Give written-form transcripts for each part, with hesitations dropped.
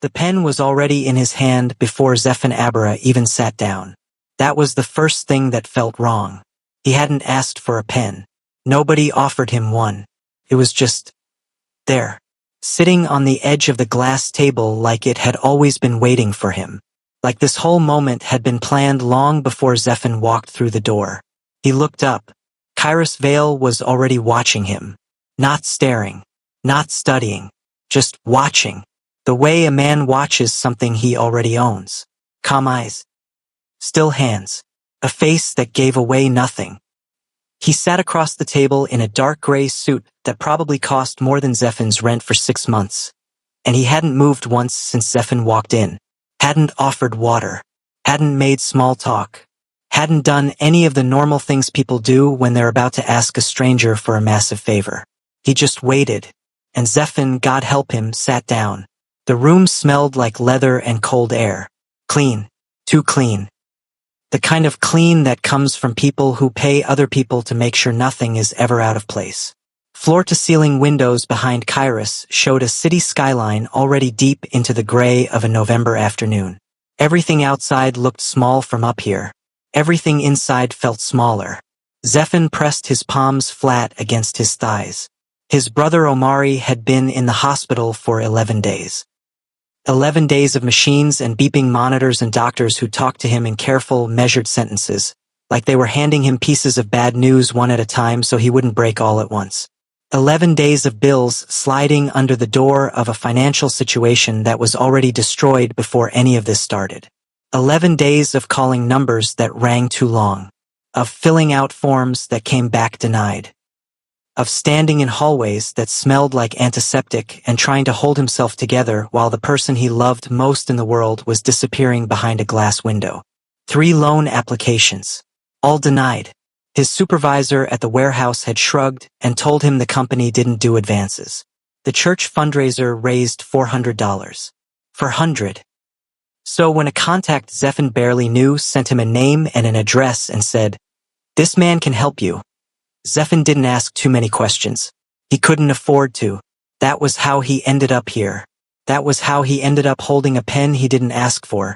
The pen was already in his hand before Zephan Abra even sat down. That was the first thing that felt wrong. He hadn't asked for a pen. Nobody offered him one. It was just there, sitting on the edge of the glass table like it had always been waiting for him. Like this whole moment had been planned long before Zephan walked through the door. He looked up. Kairos Vale was already watching him. Not staring, not studying, just watching. The way a man watches something he already owns. Calm eyes. Still hands. A face that gave away nothing. He sat across the table in a dark gray suit that probably cost more than Zephan's rent for 6 months. And he hadn't moved once since Zephan walked in. Hadn't offered water. Hadn't made small talk. Hadn't done any of the normal things people do when they're about to ask a stranger for a massive favor. He just waited. And Zephan, God help him, sat down. The room smelled like leather and cold air. Clean. Too clean. The kind of clean that comes from people who pay other people to make sure nothing is ever out of place. Floor-to-ceiling windows behind Kairos showed a city skyline already deep into the gray of a November afternoon. Everything outside looked small from up here. Everything inside felt smaller. Zephan pressed his palms flat against his thighs. His brother Omari had been in the hospital for 11 days. 11 days of machines and beeping monitors and doctors who talked to him in careful, measured sentences, like they were handing him pieces of bad news one at a time so he wouldn't break all at once. 11 days of bills sliding under the door of a financial situation that was already destroyed before any of this started. 11 days of calling numbers that rang too long. Of filling out forms that came back denied. Of standing in hallways that smelled like antiseptic and trying to hold himself together while the person he loved most in the world was disappearing behind a glass window. 3 loan applications. All denied. His supervisor at the warehouse had shrugged and told him the company didn't do advances. The church fundraiser raised $400. For 100. So when a contact Zephan barely knew sent him a name and an address and said, "This man can help you," Zephan didn't ask too many questions. He couldn't afford to. That was how he ended up here. That was how he ended up holding a pen he didn't ask for.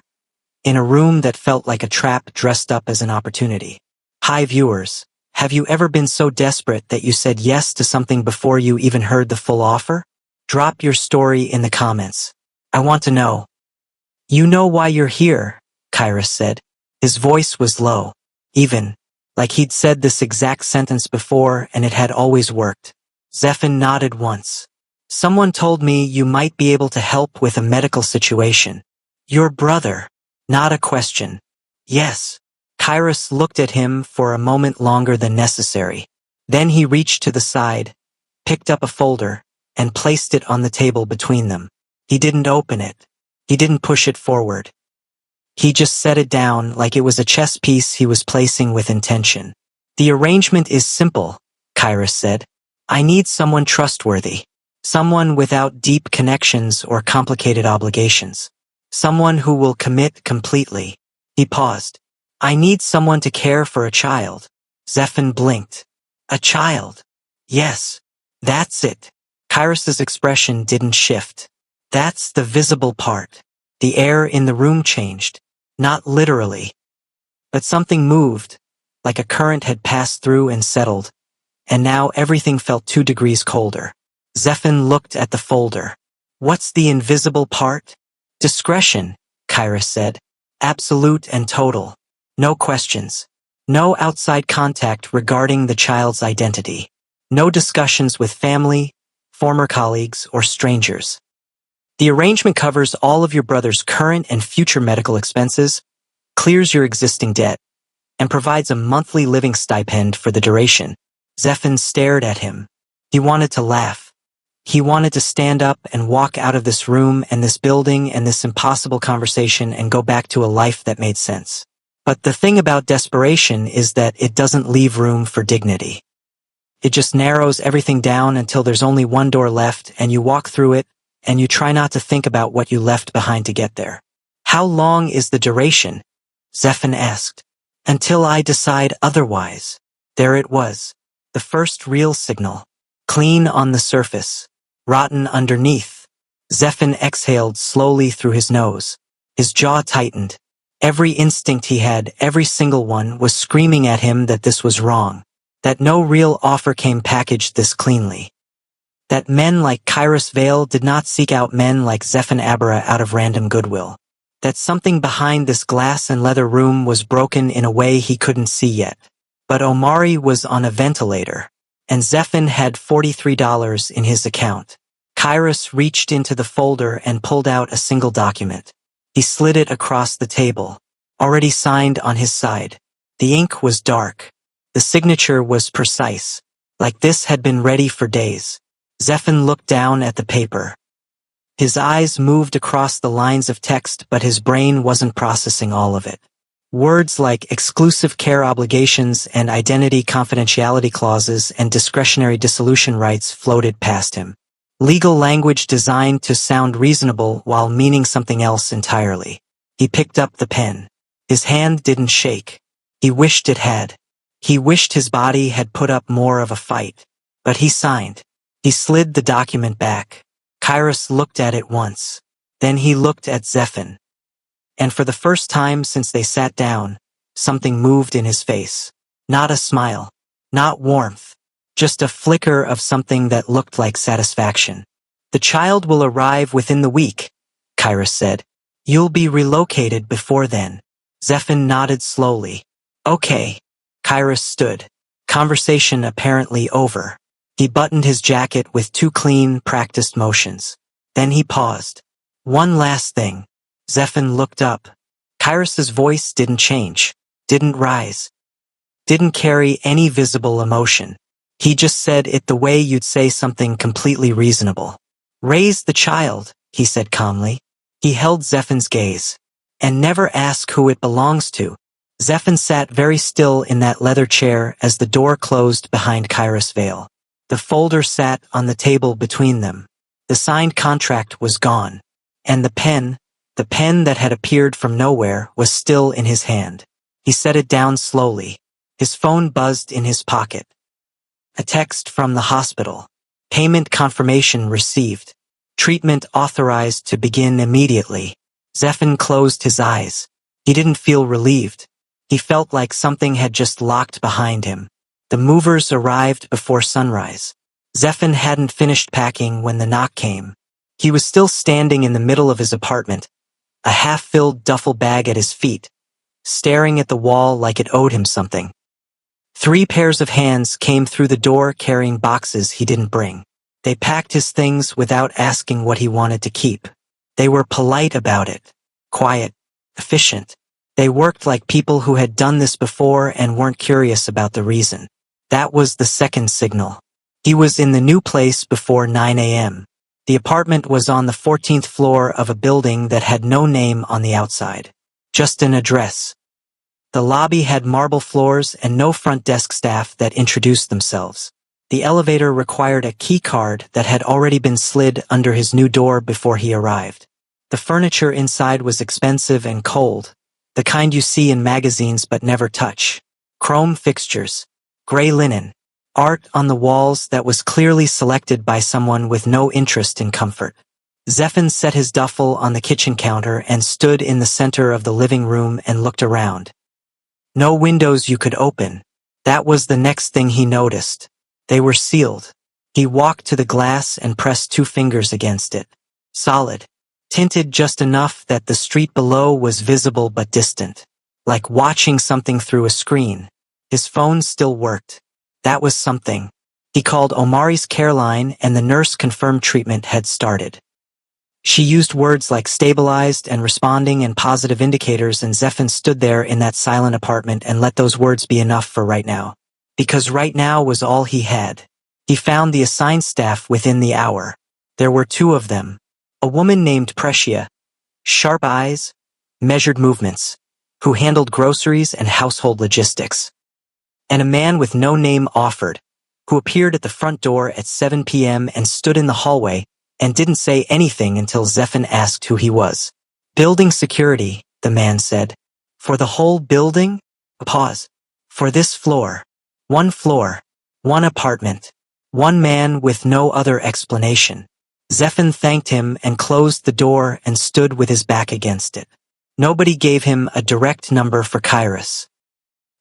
In a room that felt like a trap dressed up as an opportunity. Hi viewers, have you ever been so desperate that you said yes to something before you even heard the full offer? Drop your story in the comments. I want to know. You know why you're here, Kairos said. His voice was low. Even. Like he'd said this exact sentence before and it had always worked. Zephan nodded once. Someone told me you might be able to help with a medical situation. Your brother. Not a question. Yes. Kairos looked at him for a moment longer than necessary. Then he reached to the side, picked up a folder, and placed it on the table between them. He didn't open it. He didn't push it forward. He just set it down like it was a chess piece he was placing with intention. The arrangement is simple, Kairos said. I need someone trustworthy. Someone without deep connections or complicated obligations. Someone who will commit completely. He paused. I need someone to care for a child. Zephan blinked. A child. Yes. That's it. Kairos's expression didn't shift. That's the visible part. The air in the room changed. Not literally. But something moved, like a current had passed through and settled, and now everything felt 2 degrees colder. Zephan looked at the folder. What's the invisible part? Discretion, Kairos said. Absolute and total. No questions. No outside contact regarding the child's identity. No discussions with family, former colleagues, or strangers. The arrangement covers all of your brother's current and future medical expenses, clears your existing debt, and provides a monthly living stipend for the duration. Zephan stared at him. He wanted to laugh. He wanted to stand up and walk out of this room and this building and this impossible conversation and go back to a life that made sense. But the thing about desperation is that it doesn't leave room for dignity. It just narrows everything down until there's only one door left and you walk through it and you try not to think about what you left behind to get there. How long is the duration? Zephan asked. Until I decide otherwise. There it was. The first real signal. Clean on the surface. Rotten underneath. Zephin exhaled slowly through his nose. His jaw tightened. Every instinct he had, every single one, was screaming at him that this was wrong. That no real offer came packaged this cleanly. That men like Kairos Vale did not seek out men like Zephin Abra out of random goodwill. That something behind this glass and leather room was broken in a way he couldn't see yet. But Omari was on a ventilator, and Zephin had $43 in his account. Kairos reached into the folder and pulled out a single document. He slid it across the table, already signed on his side. The ink was dark. The signature was precise, like this had been ready for days. Zephin looked down at the paper. His eyes moved across the lines of text, but his brain wasn't processing all of it. Words like exclusive care obligations and identity confidentiality clauses and discretionary dissolution rights floated past him. Legal language designed to sound reasonable while meaning something else entirely. He picked up the pen. His hand didn't shake. He wished it had. He wished his body had put up more of a fight. But he signed. He slid the document back. Kairos looked at it once. Then he looked at Zephin. And for the first time since they sat down, something moved in his face. Not a smile. Not warmth. Just a flicker of something that looked like satisfaction. The child will arrive within the week, Kairos said. You'll be relocated before then. Zephin nodded slowly. Okay. Kairos stood. Conversation apparently over. He buttoned his jacket with two clean, practiced motions. Then he paused. One last thing. Zephin looked up. Kairos's voice didn't change, didn't rise, didn't carry any visible emotion. He just said it the way you'd say something completely reasonable. Raise the child, he said calmly. He held Zephin's gaze. And never ask who it belongs to. Zephin sat very still in that leather chair as the door closed behind Kairos Vale. The folder sat on the table between them. The signed contract was gone. And the pen that had appeared from nowhere, was still in his hand. He set it down slowly. His phone buzzed in his pocket. A text from the hospital. Payment confirmation received. Treatment authorized to begin immediately. Zephin closed his eyes. He didn't feel relieved. He felt like something had just locked behind him. The movers arrived before sunrise. Zephin hadn't finished packing when the knock came. He was still standing in the middle of his apartment, a half-filled duffel bag at his feet, staring at the wall like it owed him something. 3 pairs of hands came through the door carrying boxes he didn't bring. They packed his things without asking what he wanted to keep. They were polite about it, quiet, efficient. They worked like people who had done this before and weren't curious about the reason. That was the second signal. He was in the new place before 9 a.m. The apartment was on the 14th floor of a building that had no name on the outside. Just an address. The lobby had marble floors and no front desk staff that introduced themselves. The elevator required a key card that had already been slid under his new door before he arrived. The furniture inside was expensive and cold, the kind you see in magazines but never touch. Chrome fixtures, gray linen, art on the walls that was clearly selected by someone with no interest in comfort. Zephin set his duffel on the kitchen counter and stood in the center of the living room and looked around. No windows you could open. That was the next thing he noticed. They were sealed. He walked to the glass and pressed 2 fingers against it. Solid. Tinted just enough that the street below was visible but distant. Like watching something through a screen. His phone still worked. That was something. He called Omari's care line and the nurse confirmed treatment had started. She used words like stabilized and responding and positive indicators, and Zephin stood there in that silent apartment and let those words be enough for right now. Because right now was all he had. He found the assigned staff within the hour. There were 2 of them. A woman named Precia, sharp eyes, measured movements, who handled groceries and household logistics. And a man with no name offered, who appeared at the front door at 7 p.m. and stood in the hallway and didn't say anything until Zephin asked who he was. Building security, the man said. For the whole building? A pause. For this floor. 1 floor. 1 apartment. 1 man with no other explanation. Zephin thanked him and closed the door and stood with his back against it. Nobody gave him a direct number for Kairos.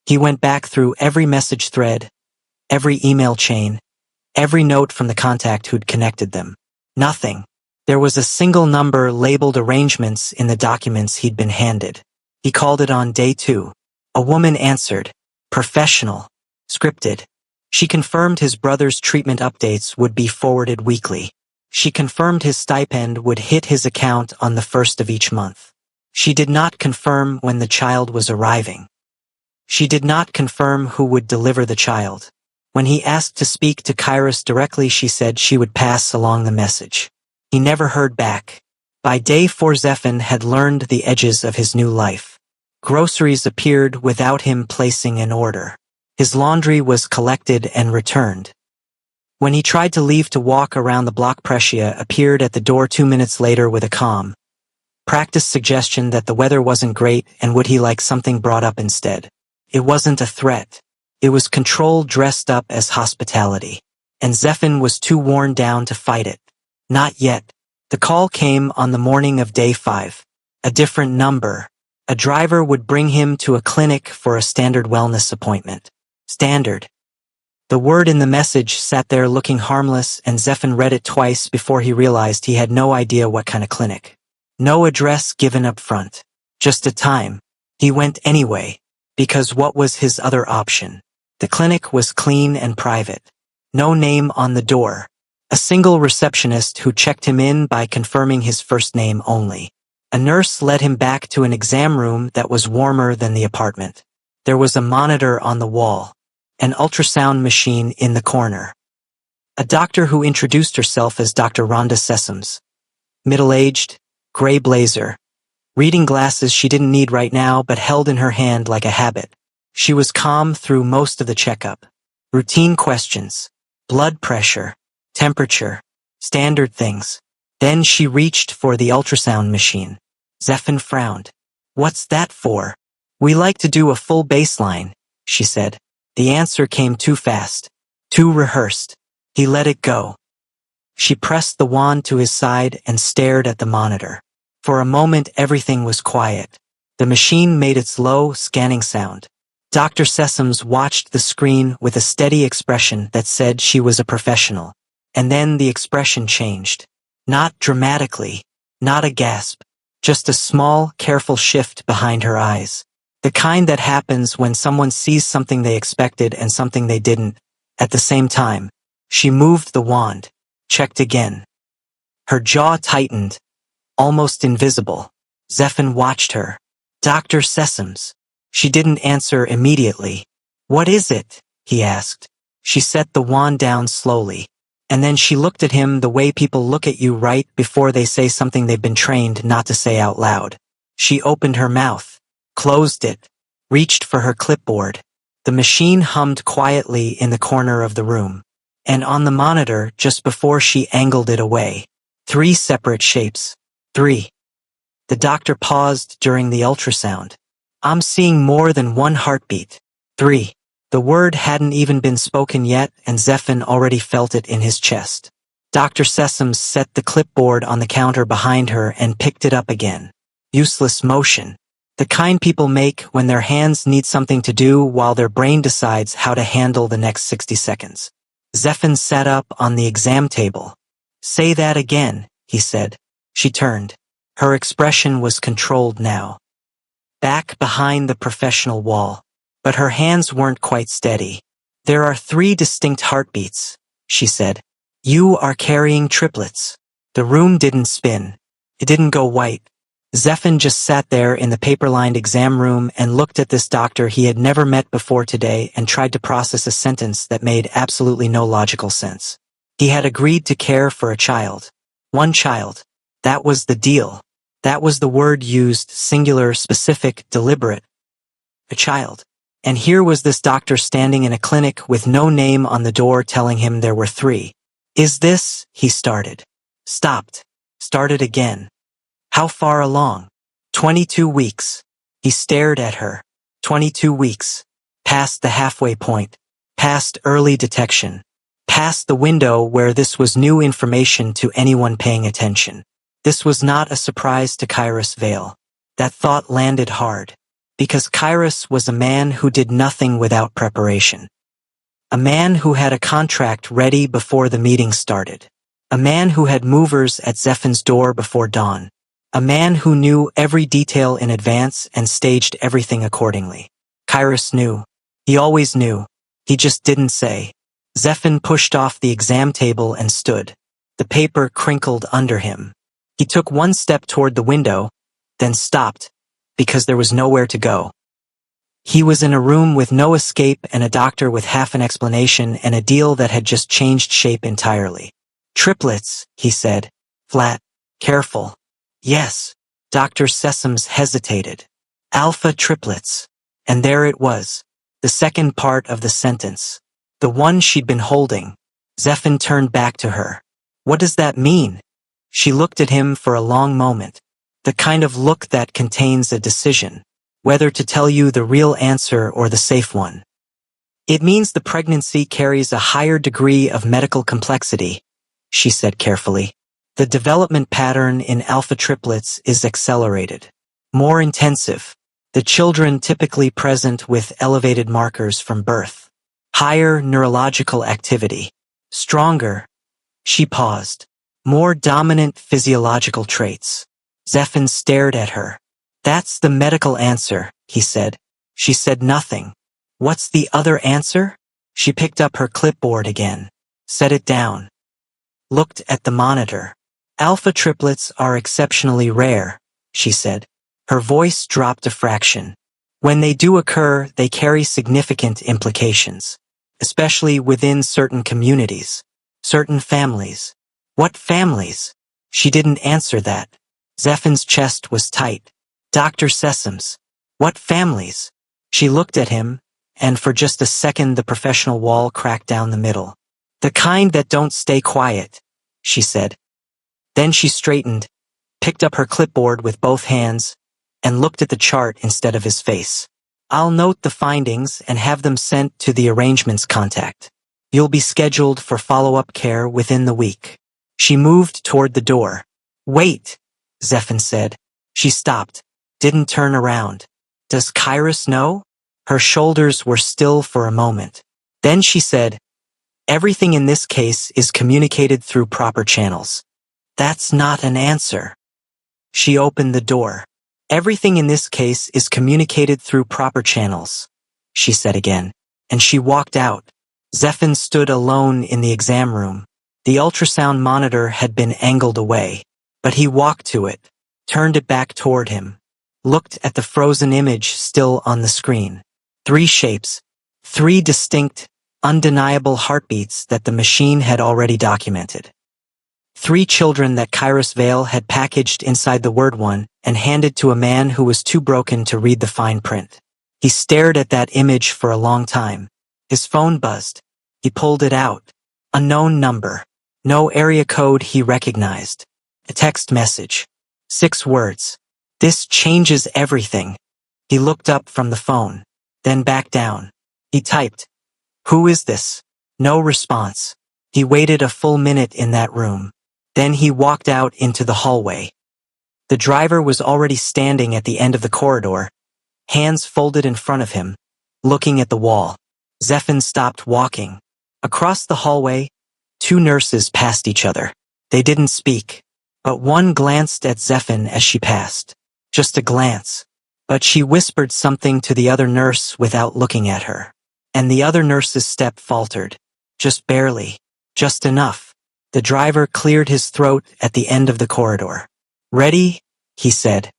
He went back through every message thread, every email chain, every note from the contact who'd connected them. Nothing. There was a single number labeled arrangements in the documents he'd been handed. He called it on day 2. A woman answered. Professional. Scripted. She confirmed his brother's treatment updates would be forwarded weekly. She confirmed his stipend would hit his account on the 1st of each month. She did not confirm when the child was arriving. She did not confirm who would deliver the child. When he asked to speak to Kairos directly, she said she would pass along the message. He never heard back. By day 4, Zephin had learned the edges of his new life. Groceries appeared without him placing an order. His laundry was collected and returned. When he tried to leave to walk around the block, Precia appeared at the door 2 minutes later with a calm, practiced suggestion that the weather wasn't great and would he like something brought up instead. It wasn't a threat. It was control dressed up as hospitality. And Zephin was too worn down to fight it. Not yet. The call came on the morning of day 5. A different number. A driver would bring him to a clinic for a standard wellness appointment. Standard. The word in the message sat there looking harmless, and Zephin read it twice before he realized he had no idea what kind of clinic. No address given up front. Just a time. He went anyway, because what was his other option? The clinic was clean and private. No name on the door. A single receptionist who checked him in by confirming his first name only. A nurse led him back to an exam room that was warmer than the apartment. There was a monitor on the wall. An ultrasound machine in the corner. A doctor who introduced herself as Dr. Rhonda Sessoms. Middle-aged, gray blazer. Reading glasses she didn't need right now but held in her hand like a habit. She was calm through most of the checkup. Routine questions. Blood pressure. Temperature. Standard things. Then she reached for the ultrasound machine. Zephin frowned. What's that for? We like to do a full baseline, she said. The answer came too fast. Too rehearsed. He let it go. She pressed the wand to his side and stared at the monitor. For a moment everything was quiet. The machine made its low, scanning sound. Dr. Sessoms watched the screen with a steady expression that said she was a professional. And then the expression changed. Not dramatically. Not a gasp. Just a small, careful shift behind her eyes. The kind that happens when someone sees something they expected and something they didn't, at the same time. She moved the wand. Checked again. Her jaw tightened. Almost invisible. Zephin watched her. Dr. Sessoms. She didn't answer immediately. What is it? He asked. She set the wand down slowly. And then she looked at him the way people look at you right before they say something they've been trained not to say out loud. She opened her mouth. Closed it. Reached for her clipboard. The machine hummed quietly in the corner of the room. And on the monitor, just before she angled it away. 3 separate shapes. 3. The doctor paused during the ultrasound. I'm seeing more than 1 heartbeat. 3. The word hadn't even been spoken yet, and Zephin already felt it in his chest. Dr. Sessoms set the clipboard on the counter behind her and picked it up again. Useless motion. The kind people make when their hands need something to do while their brain decides how to handle the next 60 seconds. Zephin sat up on the exam table. Say that again, he said. She turned. Her expression was controlled now. Back behind the professional wall. But her hands weren't quite steady. There are 3 distinct heartbeats, she said. You are carrying triplets. The room didn't spin. It didn't go white. Zephin just sat there in the paper-lined exam room and looked at this doctor he had never met before today and tried to process a sentence that made absolutely no logical sense. He had agreed to care for a child. 1 child. That was the deal. That was the word used, singular, specific, deliberate. A child. And here was this doctor standing in a clinic with no name on the door telling him there were 3. Is this, he started. Stopped. Started again. How far along? 22 weeks. He stared at her. 22 weeks. Past the halfway point. Past early detection. past the window where this was new information to anyone paying attention. This was not a surprise to Kairos Vale. That thought landed hard, because Kairos was a man who did nothing without preparation. A man who had a contract ready before the meeting started. A man who had movers at Zephin's door before dawn. A man who knew every detail in advance and staged everything accordingly. Kairos knew. He always knew. He just didn't say. Zephin pushed off the exam table and stood. The paper crinkled under him. He took one step toward the window, then stopped, because there was nowhere to go. He was in a room with no escape and a doctor with half an explanation and a deal that had just changed shape entirely. Triplets, he said. Flat. Careful. Yes. Dr. Sessoms hesitated. Alpha triplets. And there it was. The second part of the sentence. The one she'd been holding. Zephin turned back to her. What does that mean? She looked at him for a long moment. The kind of look that contains a decision, whether to tell you the real answer or the safe one. It means the pregnancy carries a higher degree of medical complexity, she said carefully. The development pattern in alpha triplets is accelerated, more intensive. The children typically present with elevated markers from birth. Higher neurological activity. Stronger. She paused. More dominant physiological traits. Zephin stared at her. That's the medical answer, he said. She said nothing. What's the other answer? She picked up her clipboard again. Set it down. Looked at the monitor. Alpha triplets are exceptionally rare, she said. Her voice dropped a fraction. When they do occur, they carry significant implications, especially within certain communities, certain families. What families? She didn't answer that. Zephin's chest was tight. Dr. Sessoms. What families? She looked at him, and for just a second the professional wall cracked down the middle. The kind that don't stay quiet, she said. Then she straightened, picked up her clipboard with both hands, and looked at the chart instead of his face. I'll note the findings and have them sent to the arrangements contact. You'll be scheduled for follow-up care within the week. She moved toward the door. Wait, Zephin said. She stopped, didn't turn around. Does Kairos know? Her shoulders were still for a moment. Then she said, everything in this case is communicated through proper channels. That's not an answer. She opened the door. Everything in this case is communicated through proper channels, she said again, and she walked out. Zephin stood alone in the exam room. The ultrasound monitor had been angled away, but he walked to it, turned it back toward him, looked at the frozen image still on the screen. 3 shapes, 3 distinct, undeniable heartbeats that the machine had already documented. 3 children that Kairos Vale had packaged inside the word one and handed to a man who was too broken to read the fine print. He stared at that image for a long time. His phone buzzed. He pulled it out. Unknown number. No area code he recognized. A text message. 6 words. This changes everything. He looked up from the phone, then back down. He typed, "Who is this?" No response. He waited a full minute in that room. Then he walked out into the hallway. The driver was already standing at the end of the corridor, hands folded in front of him, looking at the wall. Zephin stopped walking. Across the hallway, 2 nurses passed each other. They didn't speak, but one glanced at Zephin as she passed. Just a glance. But she whispered something to the other nurse without looking at her. And the other nurse's step faltered. Just barely. Just enough. The driver cleared his throat at the end of the corridor. Ready? He said.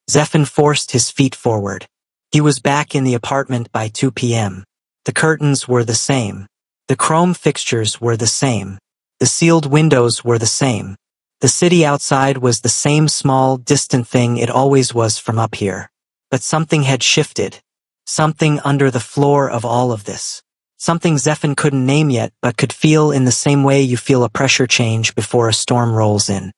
Zephin forced his feet forward. He was back in the apartment by 2 p.m. The curtains were the same. The chrome fixtures were the same. The sealed windows were the same. The city outside was the same small, distant thing it always was from up here. But something had shifted. Something under the floor of all of this. Something Zephin couldn't name yet, but could feel in the same way you feel a pressure change before a storm rolls in.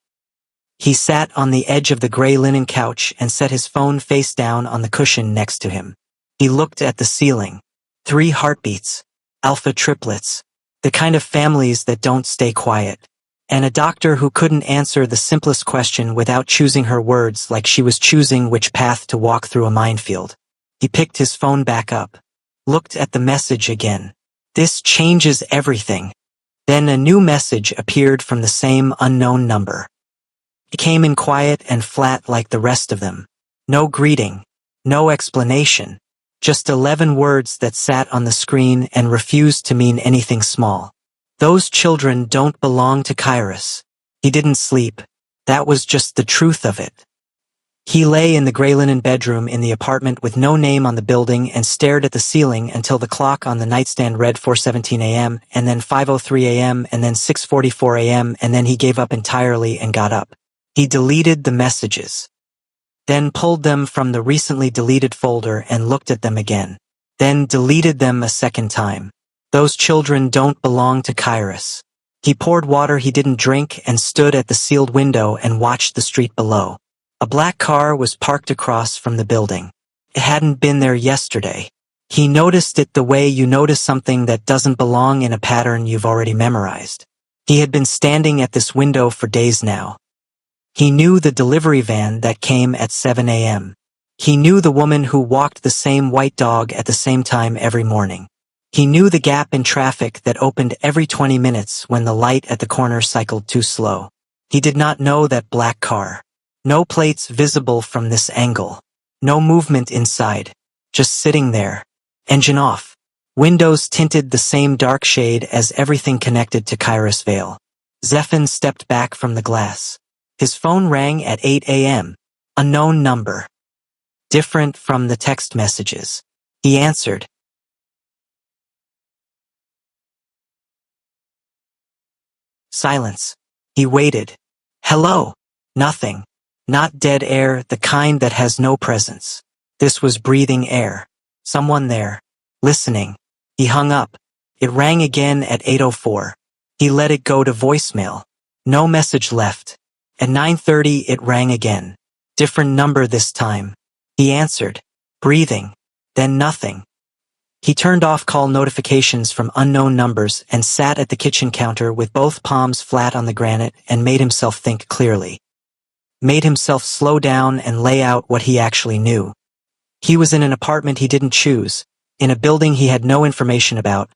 He sat on the edge of the gray linen couch and set his phone face down on the cushion next to him. He looked at the ceiling. 3 heartbeats. Alpha triplets. The kind of families that don't stay quiet. And a doctor who couldn't answer the simplest question without choosing her words like she was choosing which path to walk through a minefield. He picked his phone back up. Looked at the message again. This changes everything. Then a new message appeared from the same unknown number. It came in quiet and flat like the rest of them. No greeting. No explanation. Just 11 words that sat on the screen and refused to mean anything small. Those children don't belong to Kairos. He didn't sleep. That was just the truth of it. He lay in the gray linen bedroom in the apartment with no name on the building and stared at the ceiling until the clock on the nightstand read 4:17 a.m. and then 5:03 a.m. and then 6:44 a.m. and then he gave up entirely and got up. He deleted the messages. Then pulled them from the recently deleted folder and looked at them again. Then deleted them a second time. Those children don't belong to Kairos. He poured water he didn't drink and stood at the sealed window and watched the street below. A black car was parked across from the building. It hadn't been there yesterday. He noticed it the way you notice something that doesn't belong in a pattern you've already memorized. He had been standing at this window for days now. He knew the delivery van that came at 7 a.m. He knew the woman who walked the same white dog at the same time every morning. He knew the gap in traffic that opened every 20 minutes when the light at the corner cycled too slow. He did not know that black car. No plates visible from this angle. No movement inside. Just sitting there. Engine off. Windows tinted the same dark shade as everything connected to Kairos Vale. Zephan stepped back from the glass. His phone rang at 8 a.m. Unknown number. Different from the text messages. He answered. Silence. He waited. Hello. Nothing. Not dead air, the kind that has no presence. This was breathing air. Someone there. Listening. He hung up. It rang again at 8:04. He let it go to voicemail. No message left. At 9:30 it rang again. Different number this time. He answered. Breathing. Then nothing. He turned off call notifications from unknown numbers and sat at the kitchen counter with both palms flat on the granite and made himself think clearly. Made himself slow down and lay out what he actually knew. He was in an apartment he didn't choose, in a building he had no information about,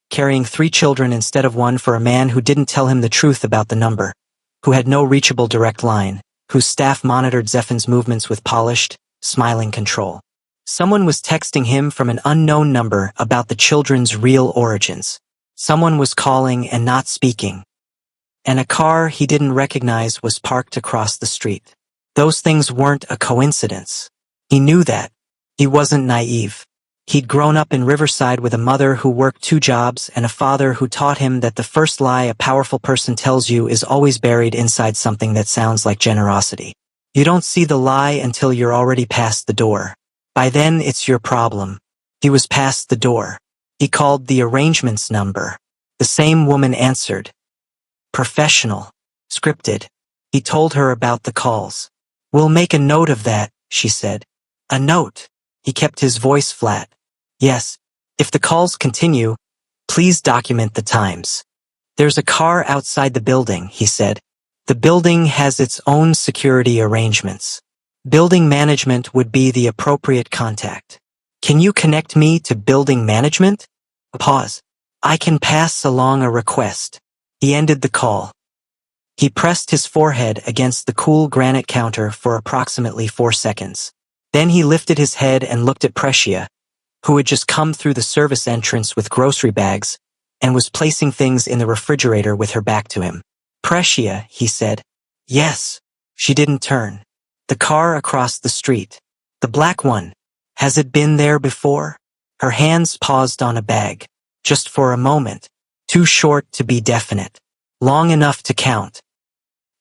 carrying 3 children instead of 1 for a man who didn't tell him the truth about the number, who had no reachable direct line, whose staff monitored Zephan's movements with polished, smiling control. Someone was texting him from an unknown number about the children's real origins. Someone was calling and not speaking. And a car he didn't recognize was parked across the street. Those things weren't a coincidence. He knew that. He wasn't naive. He'd grown up in Riverside with a mother who worked 2 jobs and a father who taught him that the first lie a powerful person tells you is always buried inside something that sounds like generosity. You don't see the lie until you're already past the door. By then, it's your problem. He was past the door. He called the arrangements number. The same woman answered. Professional. Scripted. He told her about the calls. We'll make a note of that, she said. A note. He kept his voice flat. Yes. If the calls continue, please document the times. There's a car outside the building, he said. The building has its own security arrangements. Building management would be the appropriate contact. Can you connect me to building management? Pause. I can pass along a request. He ended the call. He pressed his forehead against the cool granite counter for approximately 4 seconds. Then he lifted his head and looked at Precia, who had just come through the service entrance with grocery bags and was placing things in the refrigerator with her back to him. Precia, he said. Yes. She didn't turn. The car across the street. The black one. Has it been there before? Her hands paused on a bag. Just for a moment. Too short to be definite. Long enough to count.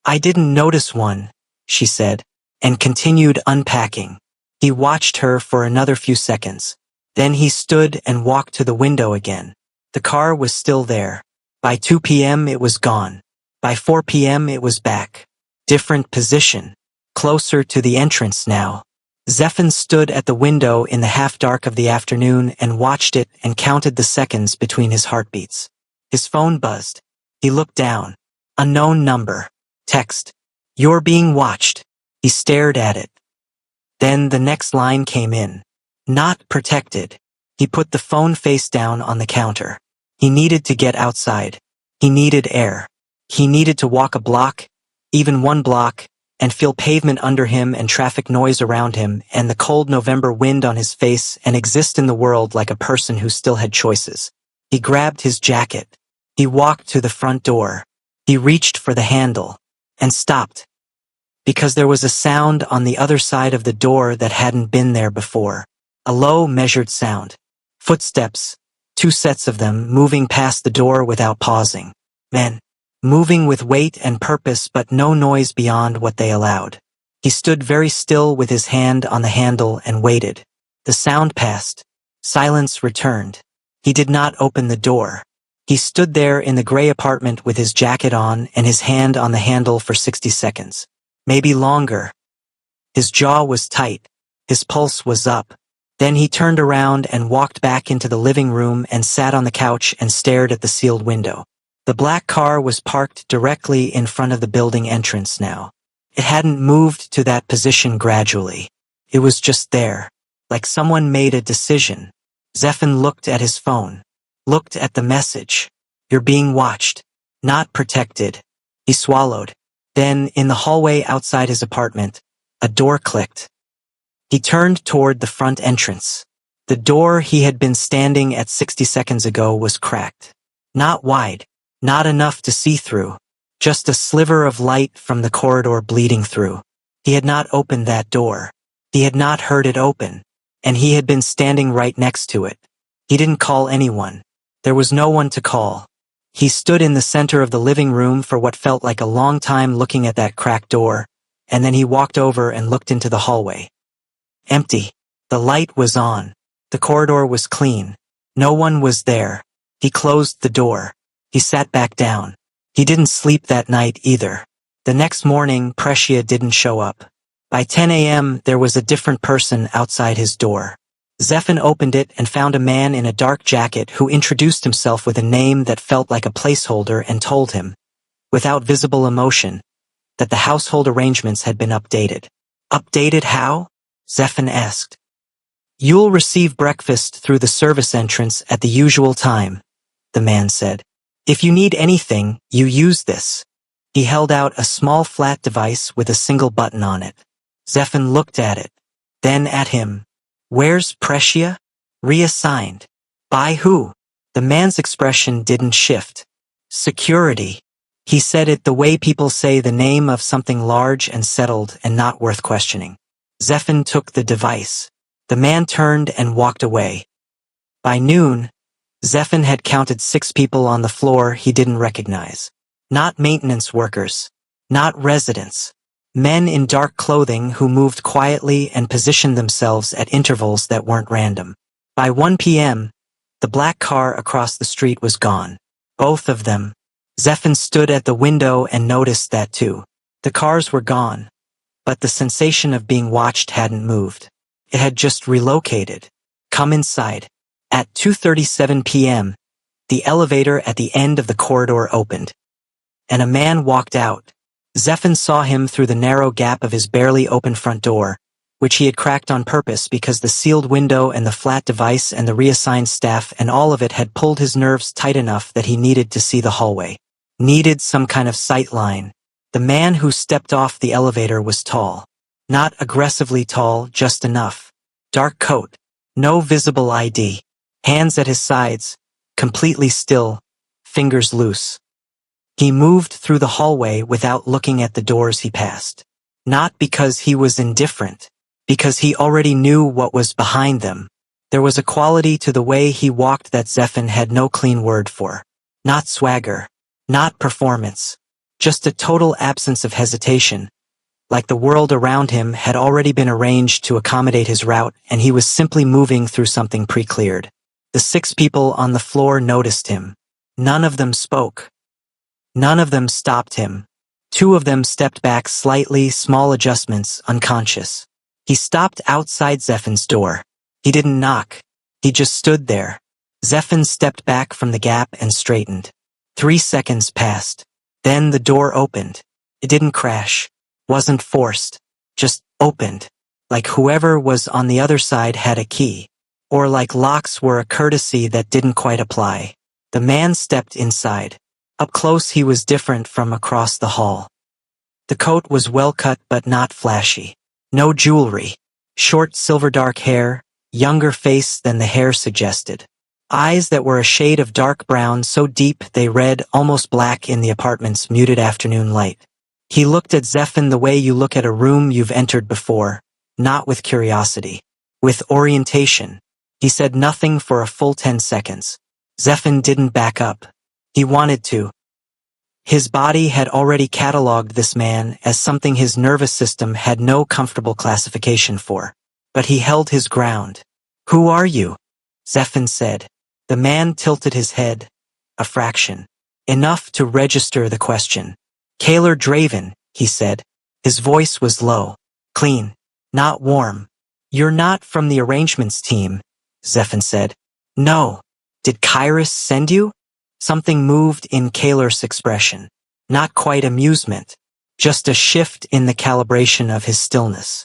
I didn't notice one, she said, and continued unpacking. He watched her for another few seconds. Then he stood and walked to the window again. The car was still there. By 2 p.m. it was gone. By 4 p.m. it was back. Different position. Closer to the entrance now. Zephan stood at the window in the half-dark of the afternoon and watched it and counted the seconds between his heartbeats. His phone buzzed. He looked down. Unknown number. Text. You're being watched. He stared at it. Then the next line came in. Not protected. He put the phone face down on the counter. He needed to get outside. He needed air. He needed to walk a block, even 1 block, and feel pavement under him and traffic noise around him and the cold November wind on his face and exist in the world like a person who still had choices. He grabbed his jacket. He walked to the front door. He reached for the handle and stopped because there was a sound on the other side of the door that hadn't been there before. A low, measured sound. Footsteps, 2 sets of them moving past the door without pausing. Men. Moving with weight and purpose but no noise beyond what they allowed. He stood very still with his hand on the handle and waited. The sound passed. Silence returned. He did not open the door. He stood there in the gray apartment with his jacket on and his hand on the handle for 60 seconds. Maybe longer. His jaw was tight. His pulse was up. Then he turned around and walked back into the living room and sat on the couch and stared at the sealed window. The black car was parked directly in front of the building entrance now. It hadn't moved to that position gradually. It was just there, like someone made a decision. Zephan looked at his phone, looked at the message. You're being watched, not protected. He swallowed. Then, in the hallway outside his apartment, a door clicked. He turned toward the front entrance. The door he had been standing at 60 seconds ago was cracked. Not wide. Not enough to see through. Just a sliver of light from the corridor bleeding through. He had not opened that door. He had not heard it open. And he had been standing right next to it. He didn't call anyone. There was no one to call. He stood in the center of the living room for what felt like a long time looking at that cracked door, and then he walked over and looked into the hallway. Empty. The light was on. The corridor was clean. No one was there. He closed the door. He sat back down. He didn't sleep that night either. The next morning, Precia didn't show up. By 10 a.m., there was a different person outside his door. Zephan opened it and found a man in a dark jacket who introduced himself with a name that felt like a placeholder and told him, without visible emotion, that the household arrangements had been updated. Updated how? Zephan asked. You'll receive breakfast through the service entrance at the usual time, the man said. If you need anything, you use this. He held out a small flat device with a single button on it. Zephan looked at it, then at him. Where's Precia? Reassigned. By who? The man's expression didn't shift. Security. He said it the way people say the name of something large and settled and not worth questioning. Zephan took the device. The man turned and walked away. By noon, Zephan had counted 6 people on the floor he didn't recognize. Not maintenance workers. Not residents. Men in dark clothing who moved quietly and positioned themselves at intervals that weren't random. By 1 p.m., the black car across the street was gone. Both of them. Zephan stood at the window and noticed that too. The cars were gone, but the sensation of being watched hadn't moved. It had just relocated. Come inside. At 2:37 p.m., the elevator at the end of the corridor opened, and a man walked out. Zephan saw him through the narrow gap of his barely open front door, which he had cracked on purpose because the sealed window and the flat device and the reassigned staff and all of it had pulled his nerves tight enough that he needed to see the hallway. Needed some kind of sight line. The man who stepped off the elevator was tall. Not aggressively tall, just enough. Dark coat. No visible ID. Hands at his sides, completely still, fingers loose. He moved through the hallway without looking at the doors he passed. Not because he was indifferent, because he already knew what was behind them. There was a quality to the way he walked that Zephan had no clean word for. Not swagger, not performance, just a total absence of hesitation, like the world around him had already been arranged to accommodate his route and he was simply moving through something pre-cleared. The 6 people on the floor noticed him. None of them spoke. None of them stopped him. 2 of them stepped back slightly, small adjustments, unconscious. He stopped outside Zephan's door. He didn't knock. He just stood there. Zephan stepped back from the gap and straightened. 3 seconds passed. Then the door opened. It didn't crash. Wasn't forced. Just opened. Like whoever was on the other side had a key. Or like locks were a courtesy that didn't quite apply. The man stepped inside. Up close he was different from across the hall. The coat was well cut but not flashy. No jewelry. Short silver dark hair, younger face than the hair suggested. Eyes that were a shade of dark brown so deep they read almost black in the apartment's muted afternoon light. He looked at Zephan the way you look at a room you've entered before, not with curiosity. With orientation. He said nothing for a full 10 seconds. Zephan didn't back up. He wanted to. His body had already catalogued this man as something his nervous system had no comfortable classification for. But he held his ground. "Who are you?" Zephan said. The man tilted his head. A fraction. Enough to register the question. "Kaler Draven," he said. His voice was low. Clean. Not warm. "You're not from the arrangements team," Zephan said. "No. Did Kairos send you?" Something moved in Kaler's expression. Not quite amusement. Just a shift in the calibration of his stillness.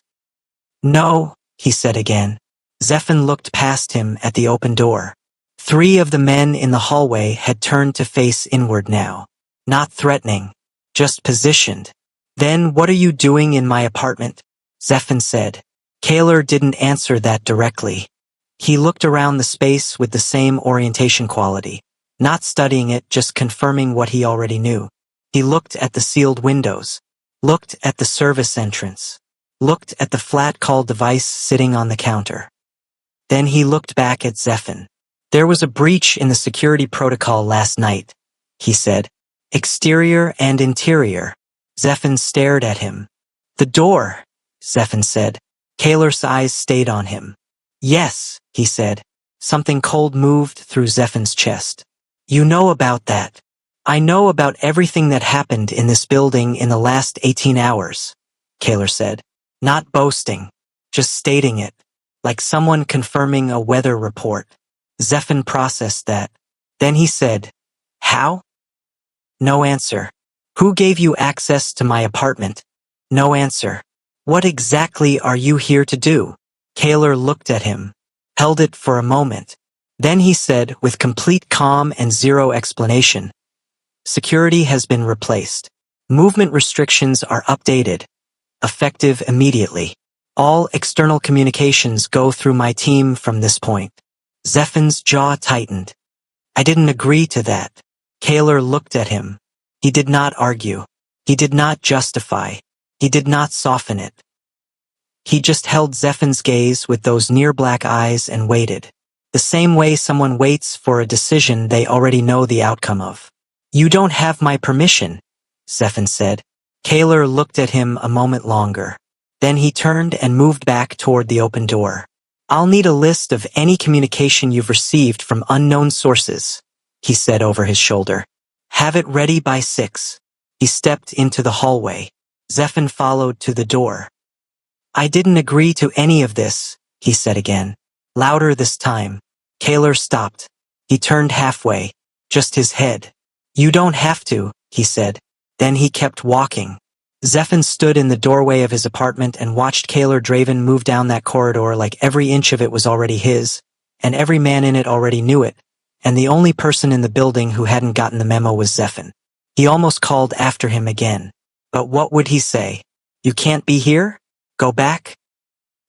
"No," he said again. Zephan looked past him at the open door. 3 of the men in the hallway had turned to face inward now. Not threatening. Just positioned. "Then what are you doing in my apartment?" Zephan said. Kaler didn't answer that directly. He looked around the space with the same orientation quality. Not studying it, just confirming what he already knew. He looked at the sealed windows. Looked at the service entrance. Looked at the flat call device sitting on the counter. Then he looked back at Zephan. "There was a breach in the security protocol last night," he said. "Exterior and interior." Zephan stared at him. "The door," Zephan said. Kaler's eyes stayed on him. "Yes," he said. Something cold moved through Zephan's chest. "You know about that." "I know about everything that happened in this building in the last 18 hours, Kaler said. Not boasting, just stating it, like someone confirming a weather report. Zephan processed that. Then he said, "How?" No answer. "Who gave you access to my apartment?" No answer. "What exactly are you here to do?" Kaler looked at him, held it for a moment. Then he said with complete calm and zero explanation, "Security has been replaced. Movement restrictions are updated. Effective immediately. All external communications go through my team from this point." Zephan's jaw tightened. "I didn't agree to that." Kaler looked at him. He did not argue. He did not justify. He did not soften it. He just held Zephan's gaze with those near black eyes and waited. The same way someone waits for a decision they already know the outcome of. "You don't have my permission," Zephan said. Kaler looked at him a moment longer. Then he turned and moved back toward the open door. "I'll need a list of any communication you've received from unknown sources," he said over his shoulder. "Have it ready by 6. He stepped into the hallway. Zephan followed to the door. "I didn't agree to any of this," he said again. Louder this time. Kaler stopped. He turned halfway. Just his head. "You don't have to," he said. Then he kept walking. Zephan stood in the doorway of his apartment and watched Kaler Draven move down that corridor like every inch of it was already his, and every man in it already knew it, and the only person in the building who hadn't gotten the memo was Zephan. He almost called after him again. But what would he say? "You can't be here? Go back?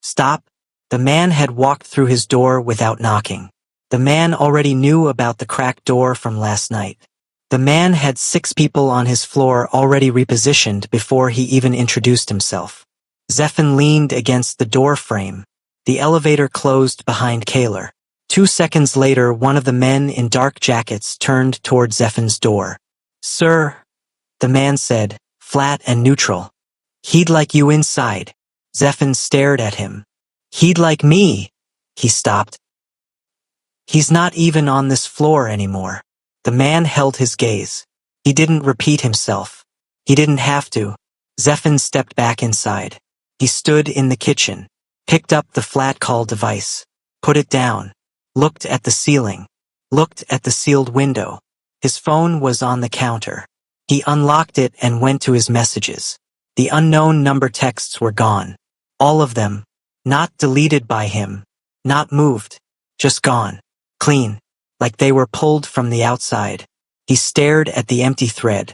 Stop?" The man had walked through his door without knocking. The man already knew about the cracked door from last night. The man had 6 people on his floor already repositioned before he even introduced himself. Zephan leaned against the door frame. The elevator closed behind Kaler. 2 seconds later, one of the men in dark jackets turned toward Zephan's door. "Sir," the man said, flat and neutral. "He'd like you inside." Zephan stared at him. "He'd like me." He stopped. "He's not even on this floor anymore." The man held his gaze. He didn't repeat himself. He didn't have to. Zephan stepped back inside. He stood in the kitchen, picked up the flat call device, put it down, looked at the ceiling, looked at the sealed window. His phone was on the counter. He unlocked it and went to his messages. The unknown number texts were gone. All of them. Not deleted by him. Not moved. Just gone. Clean. Like they were pulled from the outside. He stared at the empty thread.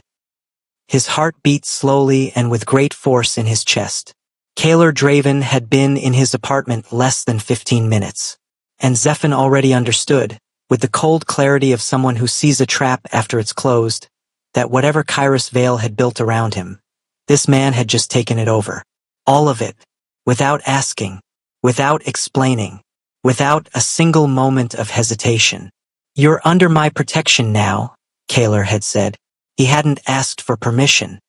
His heart beat slowly and with great force in his chest. Kaylor Draven had been in his apartment less than 15 minutes. And Zephan already understood, with the cold clarity of someone who sees a trap after it's closed, that whatever Kairos Vale had built around him, this man had just taken it over. All of it. Without asking. Without explaining. Without a single moment of hesitation. "You're under my protection now," Kaylor had said. He hadn't asked for permission.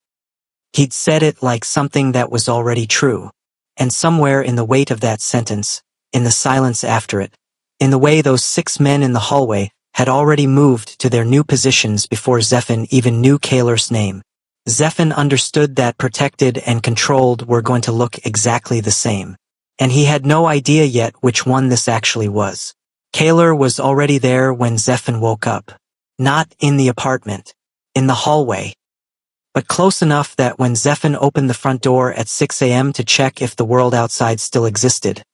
He'd said it like something that was already true. And somewhere in the weight of that sentence, in the silence after it, in the way those 6 men in the hallway had already moved to their new positions before Zephan even knew Kaylor's name, Zephan understood that protected and controlled were going to look exactly the same. And he had no idea yet which one this actually was. Kaylor was already there when Zephan woke up. Not in the apartment. In the hallway. But close enough that when Zephan opened the front door at 6 a.m. to check if the world outside still existed,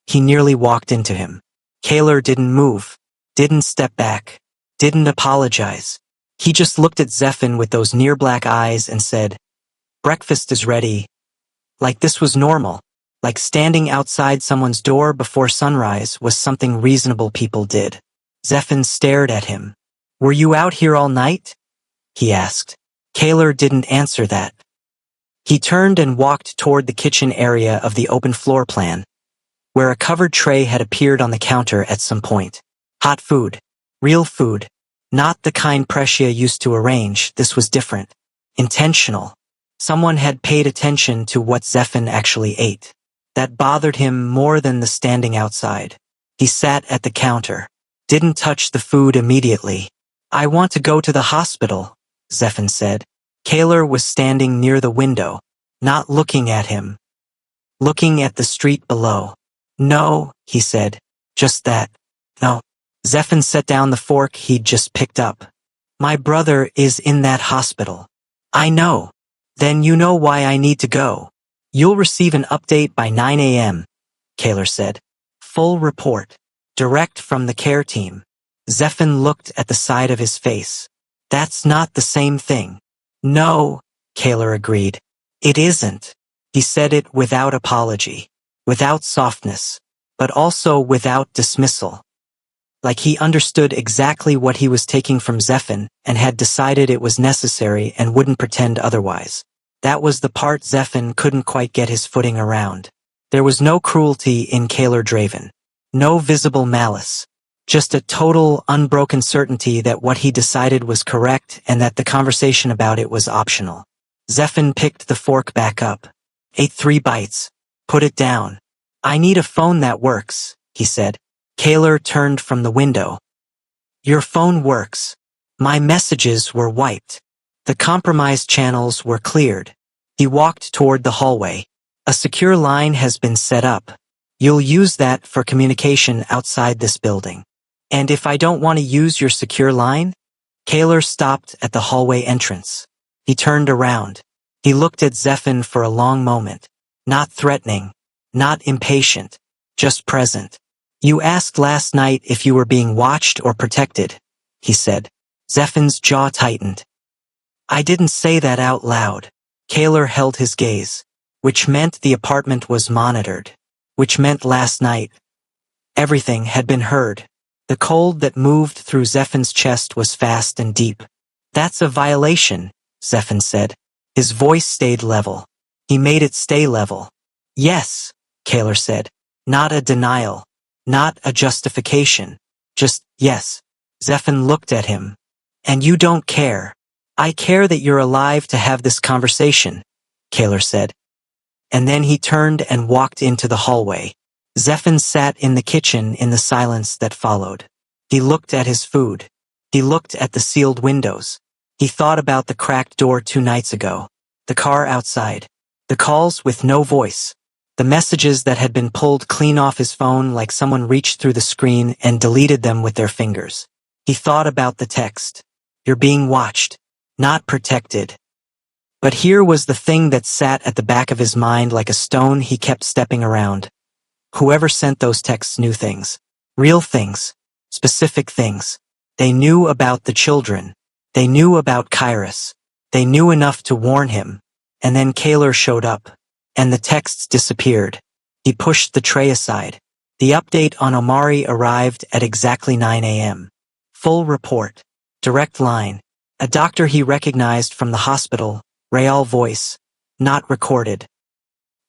he nearly walked into him. Kaylor didn't move. Didn't step back. Didn't apologize. He just looked at Zephan with those near black eyes and said, "Breakfast is ready." Like this was normal. Like standing outside someone's door before sunrise was something reasonable people did. Zephan stared at him. "Were you out here all night?" he asked. Kaylor didn't answer that. He turned and walked toward the kitchen area of the open floor plan, where a covered tray had appeared on the counter at some point. Hot food. Real food. Not the kind Precia used to arrange. This was different. Intentional. Someone had paid attention to what Zephan actually ate. That bothered him more than the standing outside. He sat at the counter. Didn't touch the food immediately. "I want to go to the hospital," Zephan said. Kaylor was standing near the window, not looking at him. Looking at the street below. "No," he said. "Just that. No." Zephan set down the fork he'd just picked up. "My brother is in that hospital." "I know. Then you know why I need to go. You'll receive an update by 9 a.m., Kaylor said. "Full report. Direct from the care team." Zephan looked at the side of his face. "That's not the same thing." "No," Kaylor agreed. "It isn't." He said it without apology, without softness, but also without dismissal. Like he understood exactly what he was taking from Zephan and had decided it was necessary and wouldn't pretend otherwise. That was the part Zephan couldn't quite get his footing around. There was no cruelty in Kaylor Draven. No visible malice. Just a total, unbroken certainty that what he decided was correct and that the conversation about it was optional. Zephan picked the fork back up. Ate 3 bites. Put it down. "I need a phone that works," he said. Kaylor turned from the window. "Your phone works. My messages were wiped. The compromised channels were cleared." He walked toward the hallway. "A secure line has been set up. You'll use that for communication outside this building." "And if I don't want to use your secure line?" Kaylor stopped at the hallway entrance. He turned around. He looked at Zephan for a long moment. Not threatening. Not impatient. Just present. "You asked last night if you were being watched or protected," he said. Zephan's jaw tightened. "I didn't say that out loud." Kaylor held his gaze. Which meant the apartment was monitored. Which meant last night. Everything had been heard. The cold that moved through Zephan's chest was fast and deep. "That's a violation," Zephan said. His voice stayed level. He made it stay level. "Yes," Kaylor said. Not a denial. Not a justification. Just, yes. Zephan looked at him. "And you don't care." "I care that you're alive to have this conversation," Kaylor said. And then he turned and walked into the hallway. Zephan sat in the kitchen in the silence that followed. He looked at his food. He looked at the sealed windows. He thought about the cracked door 2 nights ago. The car outside. The calls with no voice. The messages that had been pulled clean off his phone like someone reached through the screen and deleted them with their fingers. He thought about the text. You're being watched, not protected. But here was the thing that sat at the back of his mind like a stone he kept stepping around. Whoever sent those texts knew things. Real things. Specific things. They knew about the children. They knew about Kairos. They knew enough to warn him. And then Kaler showed up. And the texts disappeared. He pushed the tray aside. The update on Omari arrived at exactly 9 a.m. Full report. Direct line. A doctor he recognized from the hospital, Real voice, not recorded,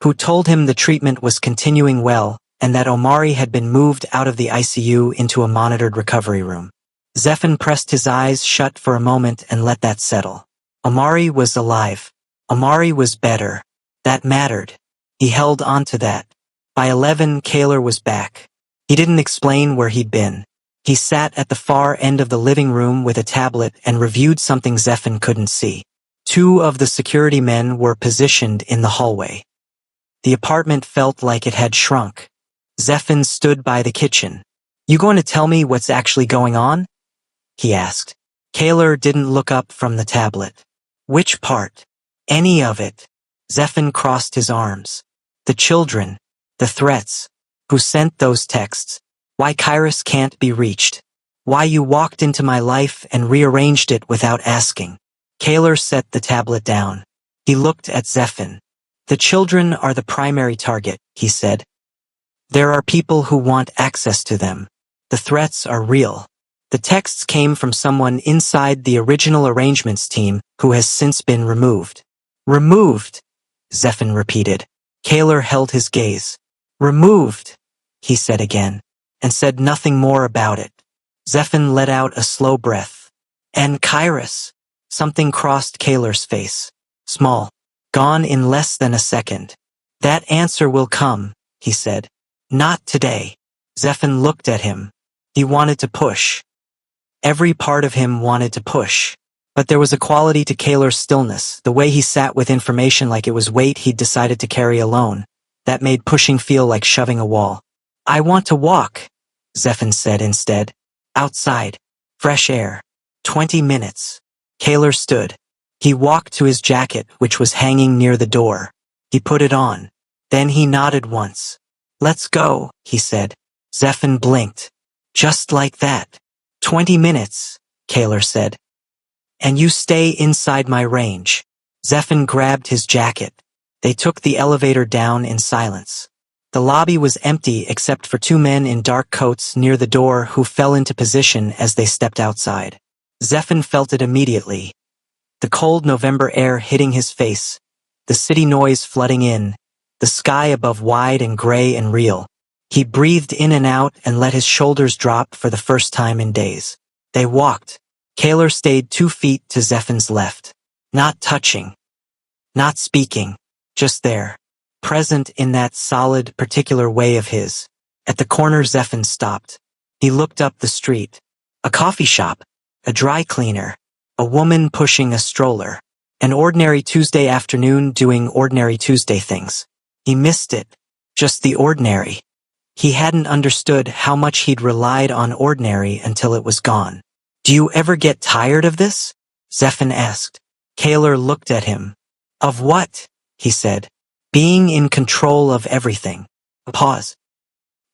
who told him the treatment was continuing well and that Omari had been moved out of the ICU into a monitored recovery room. Zephan pressed his eyes shut for a moment and let that settle. Omari was alive. Omari was better. That mattered. He held on to that. By 11, Kaler was back. He didn't explain where he'd been. He sat at the far end of the living room with a tablet and reviewed something Zephan couldn't see. 2 of the security men were positioned in the hallway. The apartment felt like it had shrunk. Zephan stood by the kitchen. "You going to tell me what's actually going on?" he asked. Kaler didn't look up from the tablet. "Which part?" "Any of it." Zephan crossed his arms. "The children. The threats. Who sent those texts? Why Kairos can't be reached? Why you walked into my life and rearranged it without asking?" Kaler set the tablet down. He looked at Zephan. "The children are the primary target," he said. "There are people who want access to them. The threats are real. The texts came from someone inside the original arrangements team who has since been removed." "Removed," Zephan repeated. Kaler held his gaze. "Removed," he said again, and said nothing more about it. Zephan let out a slow breath. "And Kairos?" Something crossed Kaler's face. Small. Gone in less than a second. "That answer will come," he said. "Not today." Zephan looked at him. He wanted to push. Every part of him wanted to push. But there was a quality to Kaler's stillness, the way he sat with information like it was weight he'd decided to carry alone, that made pushing feel like shoving a wall. "I want to walk," Zephan said instead. "Outside. Fresh air. 20 minutes. Kaler stood. He walked to his jacket, which was hanging near the door. He put it on. Then he nodded once. "Let's go," he said. Zephan blinked. "Just like that." 20 minutes, Kaler said. "And you stay inside my range." Zephan grabbed his jacket. They took the elevator down in silence. The lobby was empty except for 2 men in dark coats near the door who fell into position as they stepped outside. Zephan felt it immediately. The cold November air hitting his face, the city noise flooding in, the sky above wide and gray and real. He breathed in and out and let his shoulders drop for the first time in days. They walked. Kaler stayed 2 feet to Zephan's left. Not touching. Not speaking. Just there. Present in that solid, particular way of his. At the corner Zephan stopped. He looked up the street. A coffee shop. A dry cleaner. A woman pushing a stroller. An ordinary Tuesday afternoon doing ordinary Tuesday things. He missed it. Just the ordinary. He hadn't understood how much he'd relied on ordinary until it was gone. "Do you ever get tired of this?" Zephan asked. Kaler looked at him. "Of what?" he said. "Being in control of everything." A pause.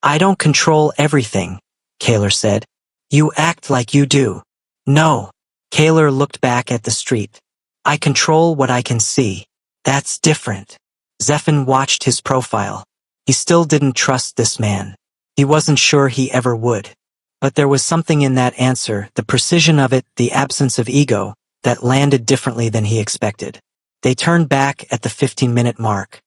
"I don't control everything," Kaler said. "You act like you do." "No." Kaler looked back at the street. "I control what I can see. That's different." Zephan watched his profile. He still didn't trust this man. He wasn't sure he ever would. But there was something in that answer, the precision of it, the absence of ego, that landed differently than he expected. They turned back at the 15-minute mark.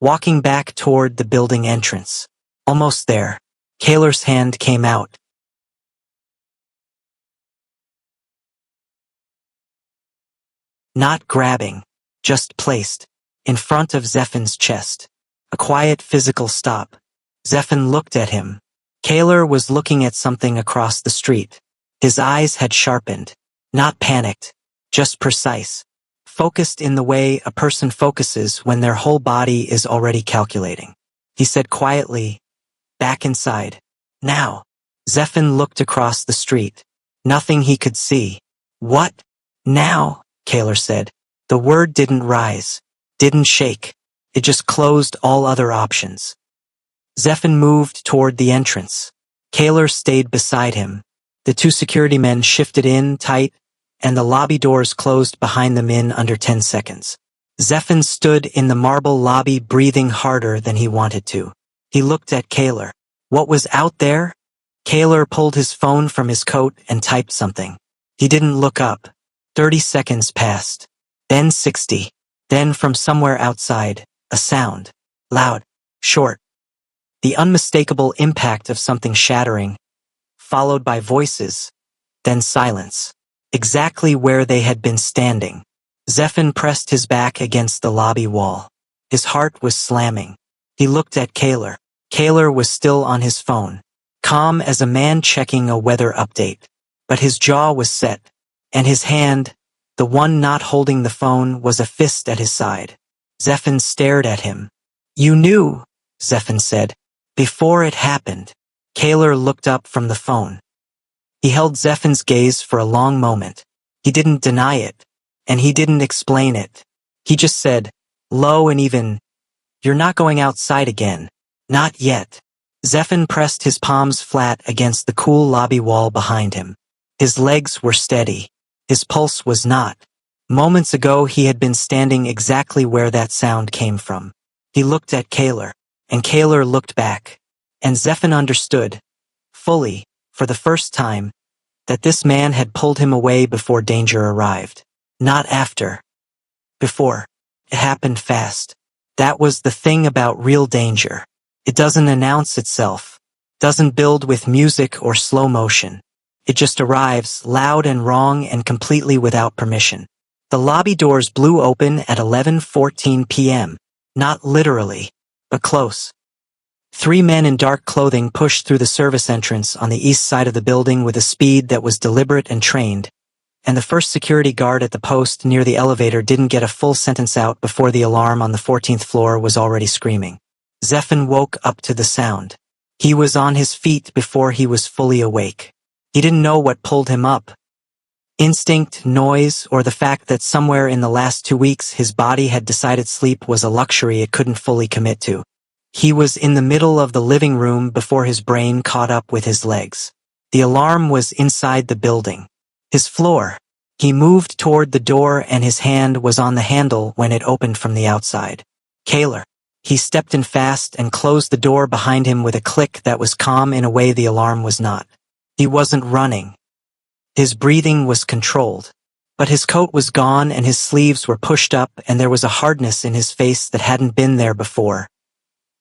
Walking back toward the building entrance. Almost there. Kaler's hand came out. Not grabbing. Just placed. In front of Zephan's chest. A quiet physical stop. Zephan looked at him. Kaler was looking at something across the street. His eyes had sharpened. Not panicked. Just precise. Focused in the way a person focuses when their whole body is already calculating. He said quietly, "Back inside. Now." Zephan looked across the street. Nothing he could see. What? Now? Kaler said. The word didn't rise, didn't shake. It just closed all other options. Zephan moved toward the entrance. Kaler stayed beside him. The two security men shifted in tight, and the lobby doors closed behind them in under 10 seconds. Zephan stood in the marble lobby breathing harder than he wanted to. He looked at Kaler. What was out there? Kaler pulled his phone from his coat and typed something. He didn't look up. 30 seconds passed. Then 60. Then from somewhere outside, a sound. Loud. Short. The unmistakable impact of something shattering, followed by voices, then silence. Exactly where they had been standing. Zephan pressed his back against the lobby wall. His heart was slamming. He looked at Kaler. Kaler was still on his phone, calm as a man checking a weather update. But his jaw was set, and his hand, the one not holding the phone, was a fist at his side. Zephan stared at him. You knew, Zephan said. Before it happened. Kaler looked up from the phone. He held Zephan's gaze for a long moment. He didn't deny it, and he didn't explain it. He just said, low and even, "You're not going outside again. Not yet." Zephan pressed his palms flat against the cool lobby wall behind him. His legs were steady. His pulse was not. Moments ago he had been standing exactly where that sound came from. He looked at Kaler, and Kaler looked back. And Zephan understood, fully, for the first time, that this man had pulled him away before danger arrived. Not after. Before. It happened fast. That was the thing about real danger. It doesn't announce itself. Doesn't build with music or slow motion. It just arrives, loud and wrong and completely without permission. The lobby doors blew open at 11:14 p.m. Not literally, but close. 3 men in dark clothing pushed through the service entrance on the east side of the building with a speed that was deliberate and trained, and the first security guard at the post near the elevator didn't get a full sentence out before the alarm on the 14th floor was already screaming. Zephan woke up to the sound. He was on his feet before he was fully awake. He didn't know what pulled him up. Instinct, noise, or the fact that somewhere in the last 2 weeks his body had decided sleep was a luxury it couldn't fully commit to. He was in the middle of the living room before his brain caught up with his legs. The alarm was inside the building. His floor. He moved toward the door and his hand was on the handle when it opened from the outside. Kaler. He stepped in fast and closed the door behind him with a click that was calm in a way the alarm was not. He wasn't running. His breathing was controlled. But his coat was gone and his sleeves were pushed up and there was a hardness in his face that hadn't been there before.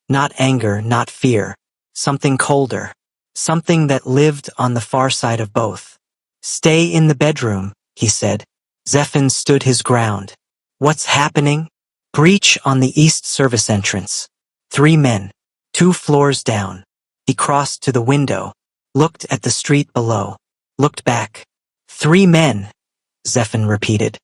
Not anger, not fear. Something colder. Something that lived on the far side of both. Stay in the bedroom, he said. Zephan stood his ground. What's happening? Breach on the east service entrance. 3 men. 2 floors down. He crossed to the window. Looked at the street below. Looked back. 3 men, Zephan repeated.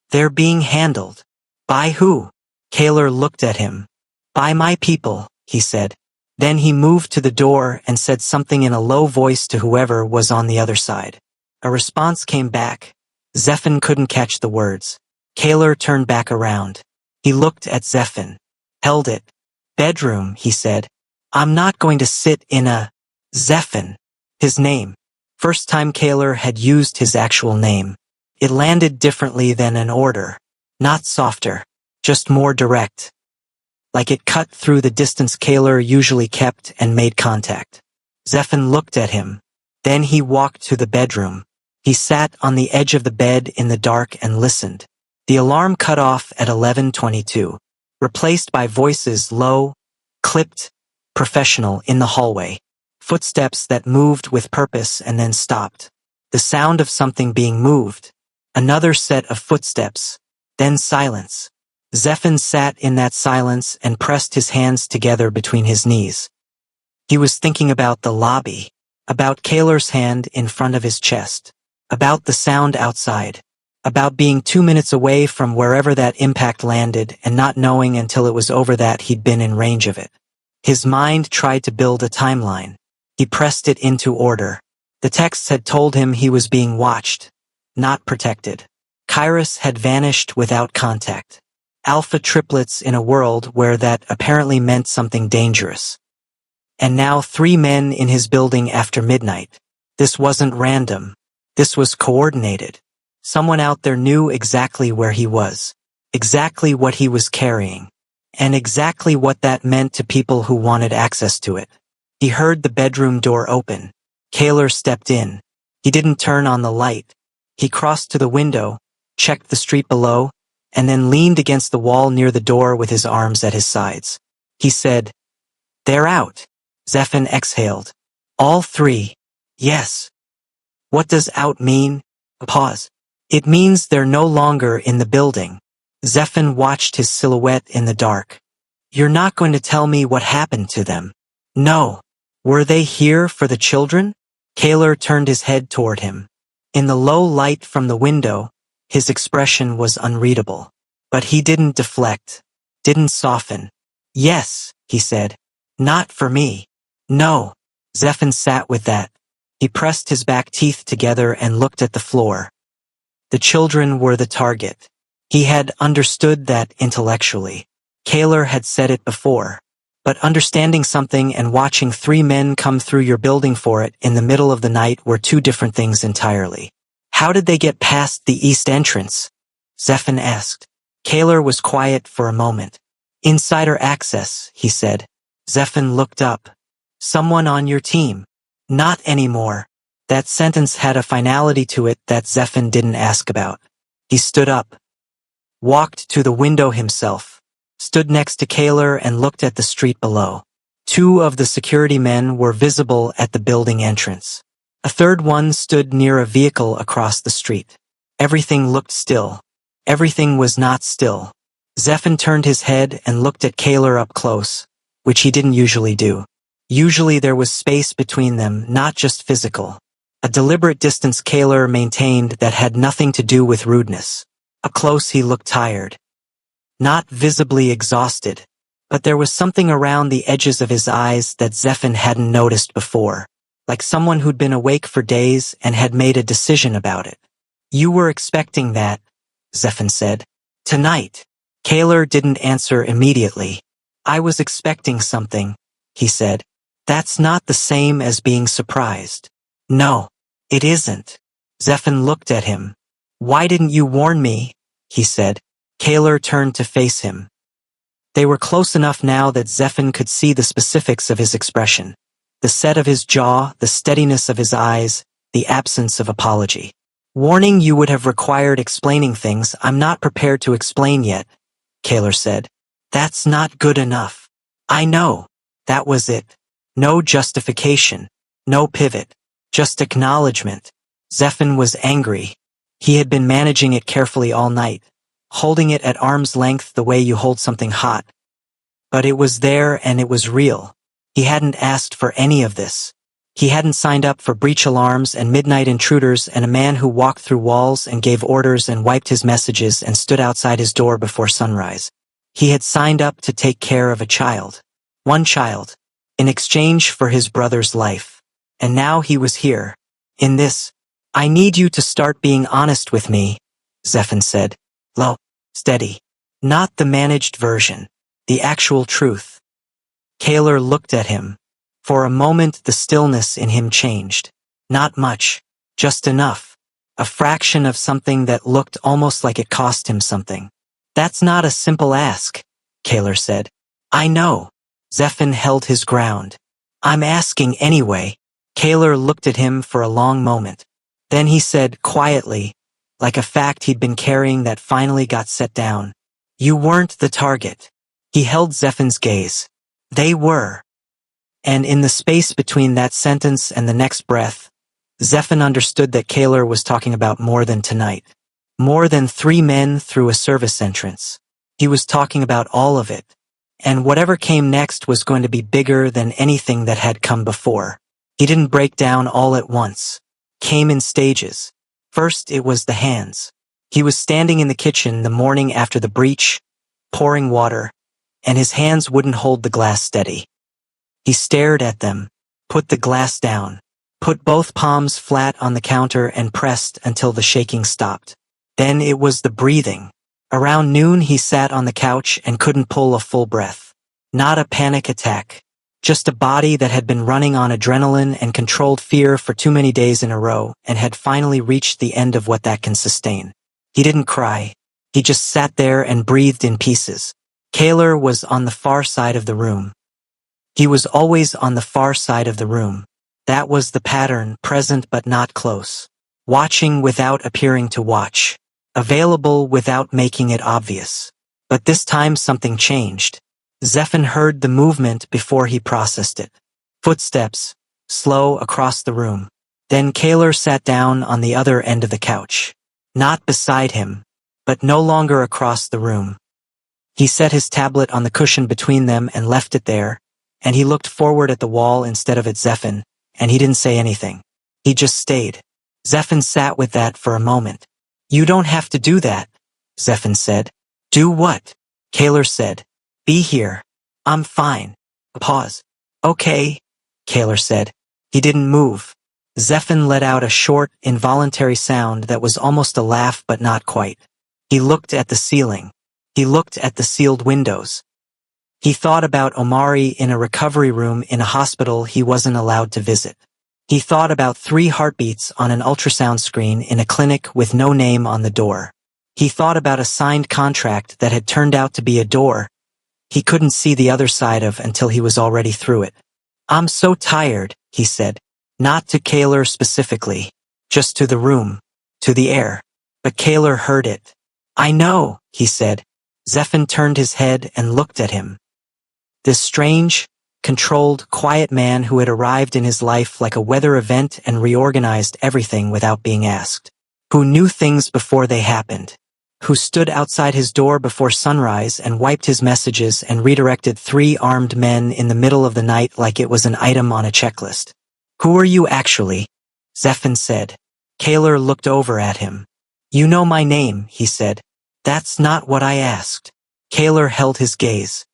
They're being handled. By who? Kaler looked at him. By my people, he said. Then he moved to the door and said something in a low voice to whoever was on the other side. A response came back. Zephan couldn't catch the words. Kaler turned back around. He looked at Zephan. Held it. Bedroom, he said. I'm not going to sit in a... Zephan. His name. First time Kaler had used his actual name. It landed differently than an order. Not softer. Just more direct. Like it cut through the distance Kaler usually kept and made contact. Zephan looked at him. Then he walked to the bedroom. He sat on the edge of the bed in the dark and listened. The alarm cut off at 11:22, replaced by voices low, clipped, professional in the hallway. Footsteps that moved with purpose and then stopped. The sound of something being moved. Another set of footsteps. Then silence. Zephan sat in that silence and pressed his hands together between his knees. He was thinking about the lobby, about Kaler's hand in front of his chest, about the sound outside, about being 2 minutes away from wherever that impact landed and not knowing until it was over that he'd been in range of it. His mind tried to build a timeline. He pressed it into order. The texts had told him he was being watched. not protected. Kairos had vanished without contact. Alpha triplets in a world where that apparently meant something dangerous. And now 3 men in his building after midnight. This wasn't random. This was coordinated. Someone out there knew exactly where he was, exactly what he was carrying, and exactly what that meant to people who wanted access to it. He heard the bedroom door open. Kaler stepped in. He didn't turn on the light. He crossed to the window, checked the street below, and then leaned against the wall near the door with his arms at his sides. He said, "They're out." Zephan exhaled. "All 3. Yes." "What does out mean?" Pause. "It means they're no longer in the building." Zephan watched his silhouette in the dark. "You're not going to tell me what happened to them?" "No." "Were they here for the children?" Kaler turned his head toward him. In the low light from the window, his expression was unreadable. But he didn't deflect, didn't soften. "Yes," he said. "Not for me." "No." Zephan sat with that. He pressed his back teeth together and looked at the floor. The children were the target. He had understood that intellectually. Kaler had said it before. But understanding something and watching 3 men come through your building for it in the middle of the night were 2 different things entirely. "How did they get past the east entrance?" Zephan asked. Kaler was quiet for a moment. "Insider access," he said. Zephan looked up. "Someone on your team?" "Not anymore." That sentence had a finality to it that Zephan didn't ask about. He stood up, walked to the window himself, stood next to Kaler and looked at the street below. 2 of the security men were visible at the building entrance. A third one stood near a vehicle across the street. Everything looked still. Everything was not still. Zephan turned his head and looked at Kaler up close, which he didn't usually do. Usually there was space between them, not just physical. A deliberate distance Kaler maintained that had nothing to do with rudeness. Up close he looked tired. Not visibly exhausted, but there was something around the edges of his eyes that Zephan hadn't noticed before, like someone who'd been awake for days and had made a decision about it. "You were expecting that," Zephan said. "Tonight." Kaler didn't answer immediately. "I was expecting something," he said. "That's not the same as being surprised." "No, it isn't." Zephan looked at him. "Why didn't you warn me?" he said. Kaler turned to face him. They were close enough now that Zephan could see the specifics of his expression. The set of his jaw, the steadiness of his eyes, the absence of apology. "Warning you would have required explaining things I'm not prepared to explain yet," Kaler said. "That's not good enough." "I know." That was it. No justification. No pivot. Just acknowledgement. Zephan was angry. He had been managing it carefully all night, holding it at arm's length the way you hold something hot. But it was there and it was real. He hadn't asked for any of this. He hadn't signed up for breach alarms and midnight intruders and a man who walked through walls and gave orders and wiped his messages and stood outside his door before sunrise. He had signed up to take care of a child. One child. In exchange for his brother's life. And now he was here. In this. "I need you to start being honest with me," Zephan said. Low. Steady. Not the managed version. The actual truth. Kaler looked at him. For a moment the stillness in him changed. Not much. Just enough. A fraction of something that looked almost like it cost him something. "That's not a simple ask," Kaler said. "I know." Zephan held his ground. "I'm asking anyway." Kaler looked at him for a long moment. Then he said quietly, like a fact he'd been carrying that finally got set down. "You weren't the target." He held Zephan's gaze. "They were." And in the space between that sentence and the next breath, Zephan understood that Kaler was talking about more than tonight. More than 3 men through a service entrance. He was talking about all of it. And whatever came next was going to be bigger than anything that had come before. He didn't break down all at once. Came in stages. First it was the hands. He was standing in the kitchen the morning after the breach, pouring water, and his hands wouldn't hold the glass steady. He stared at them, put the glass down, put both palms flat on the counter and pressed until the shaking stopped. Then it was the breathing. Around noon he sat on the couch and couldn't pull a full breath. Not a panic attack. Just a body that had been running on adrenaline and controlled fear for too many days in a row and had finally reached the end of what that can sustain. He didn't cry. He just sat there and breathed in pieces. Kaler was on the far side of the room. He was always on the far side of the room. That was the pattern, present but not close. Watching without appearing to watch. Available without making it obvious. But this time something changed. Zephan heard the movement before he processed it. Footsteps, slow across the room. Then Kaler sat down on the other end of the couch. Not beside him, but no longer across the room. He set his tablet on the cushion between them and left it there, and he looked forward at the wall instead of at Zephan, and he didn't say anything. He just stayed. Zephan sat with that for a moment. You don't have to do that, Zephan said. Do what? Kaler said. Be here. I'm fine. A pause. Okay, Kaler said. He didn't move. Zephan let out a short, involuntary sound that was almost a laugh but not quite. He looked at the ceiling. He looked at the sealed windows. He thought about Omari in a recovery room in a hospital he wasn't allowed to visit. He thought about 3 heartbeats on an ultrasound screen in a clinic with no name on the door. He thought about a signed contract that had turned out to be a door he couldn't see the other side of until he was already through it. I'm so tired, he said. Not to Kaler specifically, just to the room, to the air. But Kaler heard it. I know, he said. Zephan turned his head and looked at him. This strange, controlled, quiet man who had arrived in his life like a weather event and reorganized everything without being asked. Who knew things before they happened. Who stood outside his door before sunrise and wiped his messages and redirected 3 armed men in the middle of the night like it was an item on a checklist. Who are you actually? Zephan said. Kaler looked over at him. You know my name, he said. That's not what I asked. Kaler held his gaze.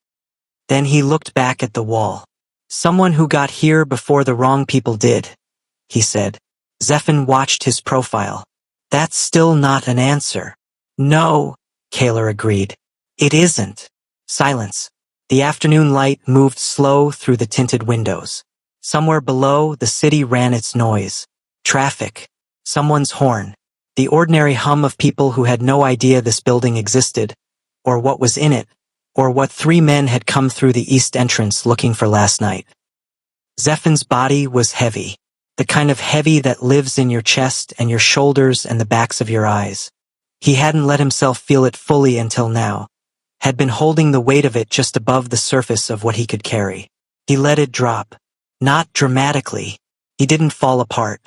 Then he looked back at the wall. Someone who got here before the wrong people did, he said. Zephan watched his profile. That's still not an answer. No, Kaler agreed. It isn't. Silence. The afternoon light moved slow through the tinted windows. Somewhere below, the city ran its noise. Traffic. Someone's horn. The ordinary hum of people who had no idea this building existed, or what was in it, or what 3 men had come through the east entrance looking for last night. Zephan's body was heavy. The kind of heavy that lives in your chest and your shoulders and the backs of your eyes. He hadn't let himself feel it fully until now, had been holding the weight of it just above the surface of what he could carry. He let it drop. Not dramatically. He didn't fall apart.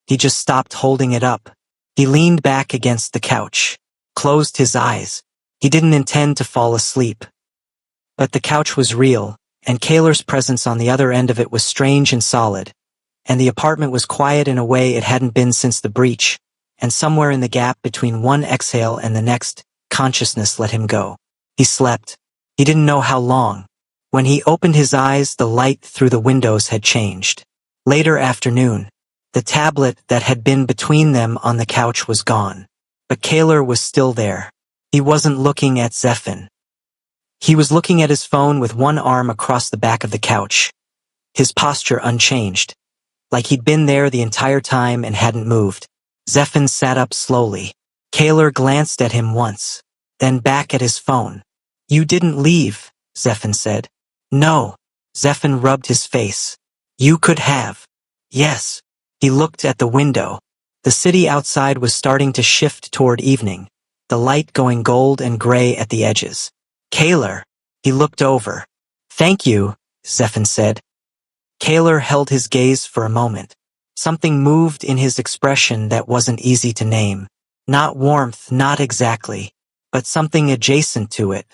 He just stopped holding it up. He leaned back against the couch, closed his eyes. He didn't intend to fall asleep. But the couch was real, and Kaler's presence on the other end of it was strange and solid, and the apartment was quiet in a way it hadn't been since the breach. And somewhere in the gap between one exhale and the next, consciousness let him go. He slept. He didn't know how long. When he opened his eyes, the light through the windows had changed. Later afternoon. The tablet that had been between them on the couch was gone. But Kaler was still there. He wasn't looking at Zephan. He was looking at his phone with one arm across the back of the couch. His posture unchanged. Like he'd been there the entire time and hadn't moved. Zephan sat up slowly. Kaler glanced at him once, then back at his phone. You didn't leave, Zephan said. No. Zephan rubbed his face. You could have. Yes. He looked at the window. The city outside was starting to shift toward evening, the light going gold and gray at the edges. Kaler. He looked over. Thank you, Zephan said. Kaler held his gaze for a moment. Something moved in his expression that wasn't easy to name. Not warmth, not exactly, but something adjacent to it.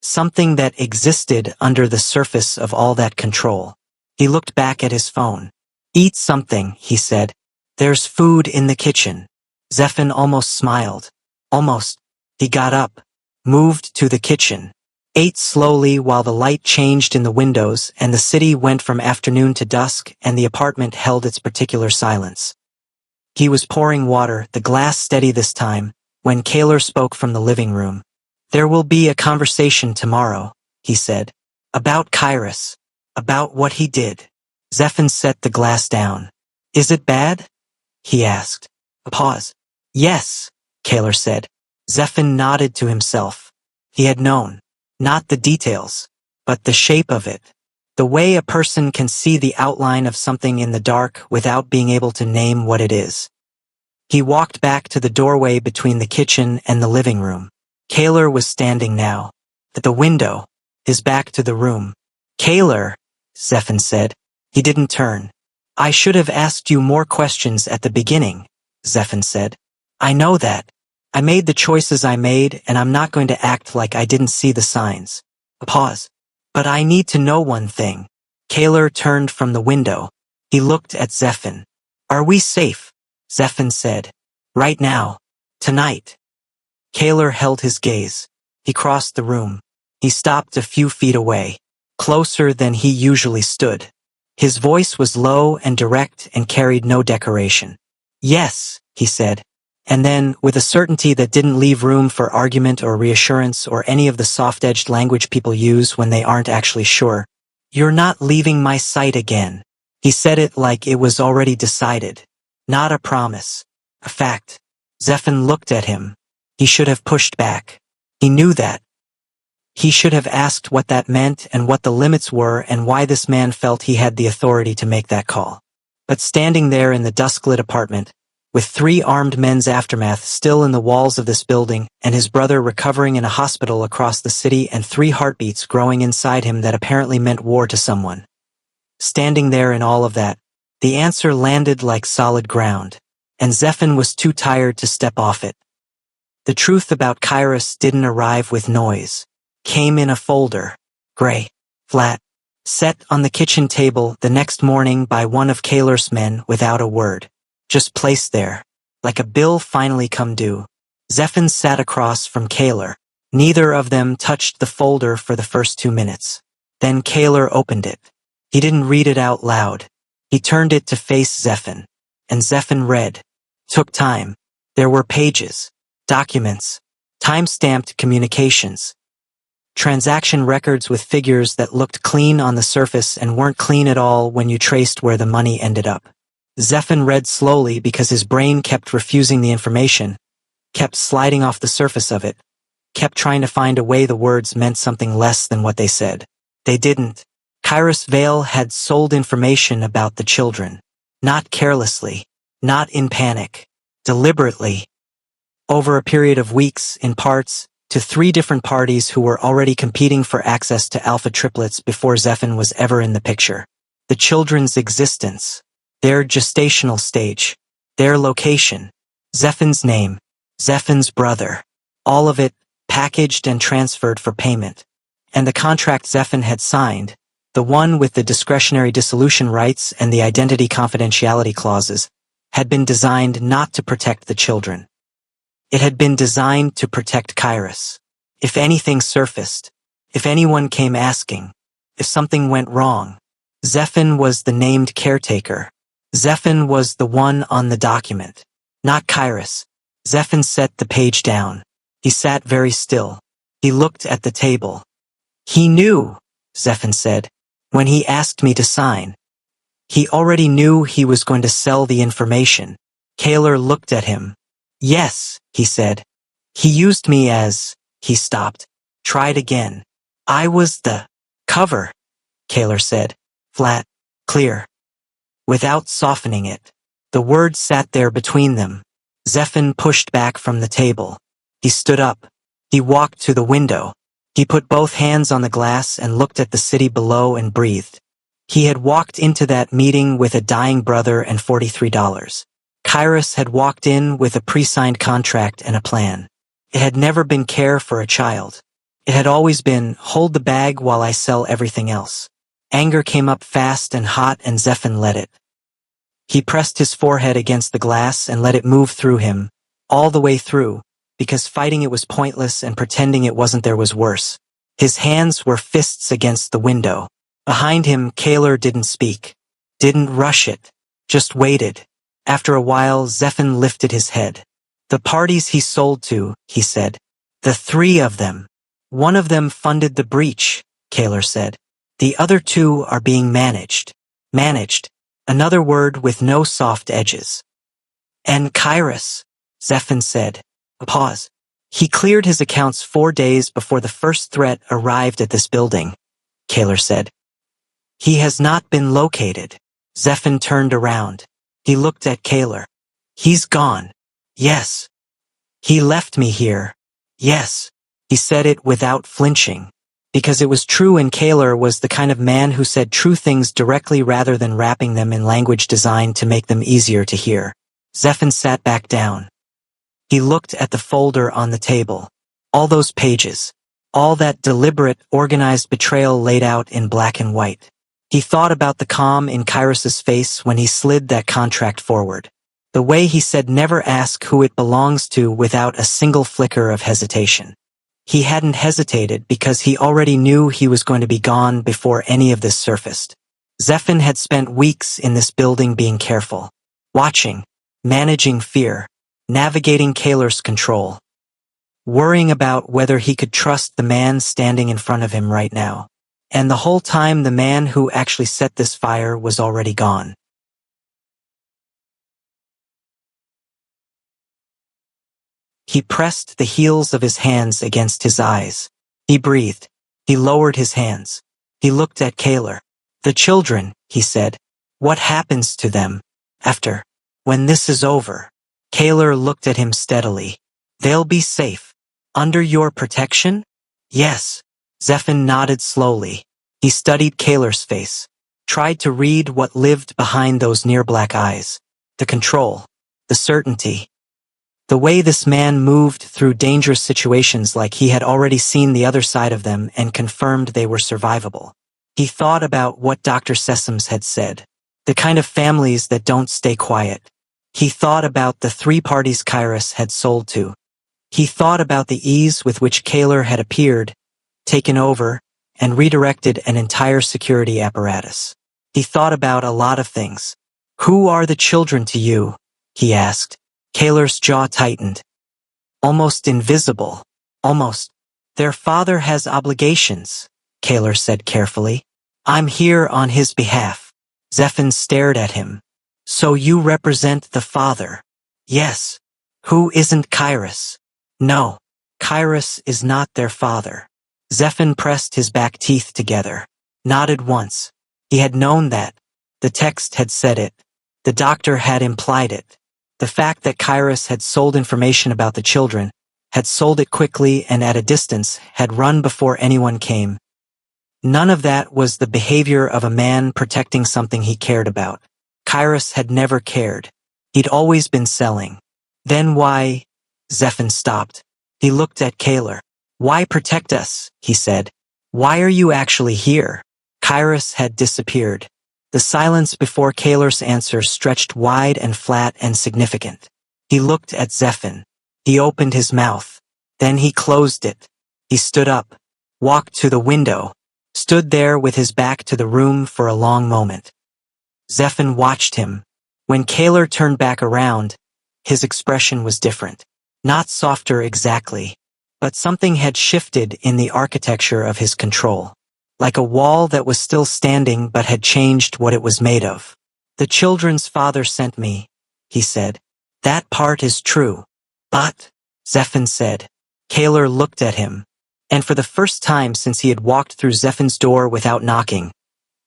Something that existed under the surface of all that control. He looked back at his phone. Eat something, he said. There's food in the kitchen. Zephan almost smiled. Almost. He got up, moved to the kitchen. ate slowly while the light changed in the windows and the city went from afternoon to dusk and the apartment held its particular silence. He was pouring water, the glass steady this time, when Kaler spoke from the living room. "There will be a conversation tomorrow," he said. "About Kairos. About what he did." Zephan set the glass down. "Is it bad?" he asked. A pause. "Yes," Kaler said. Zephan nodded to himself. He had known. Not the details, but the shape of it. The way a person can see the outline of something in the dark without being able to name what it is. He walked back to the doorway between the kitchen and the living room. Kaler was standing now, at the window, his back to the room. "Kaler," Zephan said. He didn't turn. "I should have asked you more questions at the beginning," Zephan said. "I know that. I made the choices I made and I'm not going to act like I didn't see the signs." A pause. "But I need to know one thing." Kaler turned from the window. He looked at Zephan. "Are we safe?" Zephan said. "Right now. Tonight." Kaler held his gaze. He crossed the room. He stopped a few feet away, closer than he usually stood. His voice was low and direct and carried no decoration. "Yes," he said. And then, with a certainty that didn't leave room for argument or reassurance or any of the soft-edged language people use when they aren't actually sure, "You're not leaving my sight again." He said it like it was already decided. Not a promise. A fact. Zephan looked at him. He should have pushed back. He knew that. He should have asked what that meant and what the limits were and why this man felt he had the authority to make that call. But standing there in the dusk-lit apartment, with 3 armed men's aftermath still in the walls of this building and his brother recovering in a hospital across the city and 3 heartbeats growing inside him that apparently meant war to someone. Standing there in all of that, the answer landed like solid ground, and Zephan was too tired to step off it. The truth about Kairos didn't arrive with noise. Came in a folder, gray, flat, set on the kitchen table the next morning by one of Kaler's men without a word. Just placed there, like a bill finally come due. Zephan sat across from Kaler. Neither of them touched the folder for the first 2 minutes. Then Kaler opened it. He didn't read it out loud. He turned it to face Zephan. And Zephan read. Took time. There were pages, documents, time-stamped communications, transaction records with figures that looked clean on the surface and weren't clean at all when you traced where the money ended up. Zephan read slowly because his brain kept refusing the information, kept sliding off the surface of it, kept trying to find a way the words meant something less than what they said. They didn't. Kairos Vale had sold information about the children. Not carelessly, not in panic, deliberately. Over a period of weeks, in parts, to 3 different parties who were already competing for access to alpha triplets before Zephan was ever in the picture. The children's existence, their gestational stage, their location, Zephan's name, Zephan's brother, all of it packaged and transferred for payment. And the contract Zephan had signed, the one with the discretionary dissolution rights and the identity confidentiality clauses, had been designed not to protect the children. It had been designed to protect Kairos. If anything surfaced, if anyone came asking, if something went wrong, Zephan was the named caretaker. Zephan was the one on the document, not Kairos. Zephan set the page down. He sat very still. He looked at the table. He knew, Zephan said, when he asked me to sign. He already knew he was going to sell the information. Kaler looked at him. Yes, he said. He used me as... He stopped. Tried again. I was the cover, Kaler said. Flat, clear. Without softening it. The words sat there between them. Zephan pushed back from the table. He stood up. He walked to the window. He put both hands on the glass and looked at the city below and breathed. He had walked into that meeting with a dying brother and $43. Kairos had walked in with a pre-signed contract and a plan. It had never been care for a child. It had always been, hold the bag while I sell everything else. Anger came up fast and hot and Zephan let it. He pressed his forehead against the glass and let it move through him, all the way through, because fighting it was pointless and pretending it wasn't there was worse. His hands were fists against the window. Behind him, Kaler didn't speak. Didn't rush it. Just waited. After a while, Zephan lifted his head. The parties he sold to, he said. The three of them. One of them funded the breach, Kaler said. The other two are being managed. Managed. Another word with no soft edges. And Kairos, Zephan said. A pause. He cleared his accounts 4 days before the first threat arrived at this building, Kaler said. He has not been located. Zephan turned around. He looked at Kaler. He's gone. Yes. He left me here. Yes. He said it without flinching. Because it was true, and Kaler was the kind of man who said true things directly rather than wrapping them in language designed to make them easier to hear. Zephan sat back down. He looked at the folder on the table. All those pages. All that deliberate, organized betrayal laid out in black and white. He thought about the calm in Kairos's face when he slid that contract forward. The way he said never ask who it belongs to without a single flicker of hesitation. He hadn't hesitated because he already knew he was going to be gone before any of this surfaced. Zephan had spent weeks in this building being careful. Watching. Managing fear. Navigating Kaler's control. Worrying about whether he could trust the man standing in front of him right now. And the whole time the man who actually set this fire was already gone. He pressed the heels of his hands against his eyes. He breathed. He lowered his hands. He looked at Kaler. The children, he said. What happens to them? After. When this is over. Kaler looked at him steadily. They'll be safe. Under your protection? Yes. Zephan nodded slowly. He studied Kaler's face. Tried to read what lived behind those near black eyes. The control. The certainty. The way this man moved through dangerous situations, like he had already seen the other side of them and confirmed they were survivable. He thought about what Dr. Sessoms had said. The kind of families that don't stay quiet. He thought about the 3 parties Kairos had sold to. He thought about the ease with which Kaler had appeared, taken over, and redirected an entire security apparatus. He thought about a lot of things. Who are the children to you? He asked. Kaler's jaw tightened. Almost invisible. Almost. Their father has obligations, Kaler said carefully. I'm here on his behalf. Zephan stared at him. So you represent the father? Yes. Who isn't Kairos? No. Kairos is not their father. Zephan pressed his back teeth together. Nodded once. He had known that. The text had said it. The doctor had implied it. The fact that Kairos had sold information about the children, had sold it quickly and at a distance, had run before anyone came. None of that was the behavior of a man protecting something he cared about. Kairos had never cared. He'd always been selling. Then why? Zephan stopped. He looked at Kaler. Why protect us? He said. Why are you actually here? Kairos had disappeared. The silence before Kaler's answer stretched wide and flat and significant. He looked at Zephan. He opened his mouth. Then he closed it. He stood up, walked to the window, stood there with his back to the room for a long moment. Zephan watched him. When Kaler turned back around, his expression was different. Not softer exactly, but something had shifted in the architecture of his control. Like a wall that was still standing but had changed what it was made of. The children's father sent me, he said. That part is true. But, Zephan said. Kaler looked at him. And for the first time since he had walked through Zephan's door without knocking,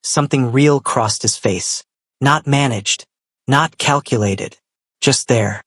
something real crossed his face. Not managed. Not calculated. Just there.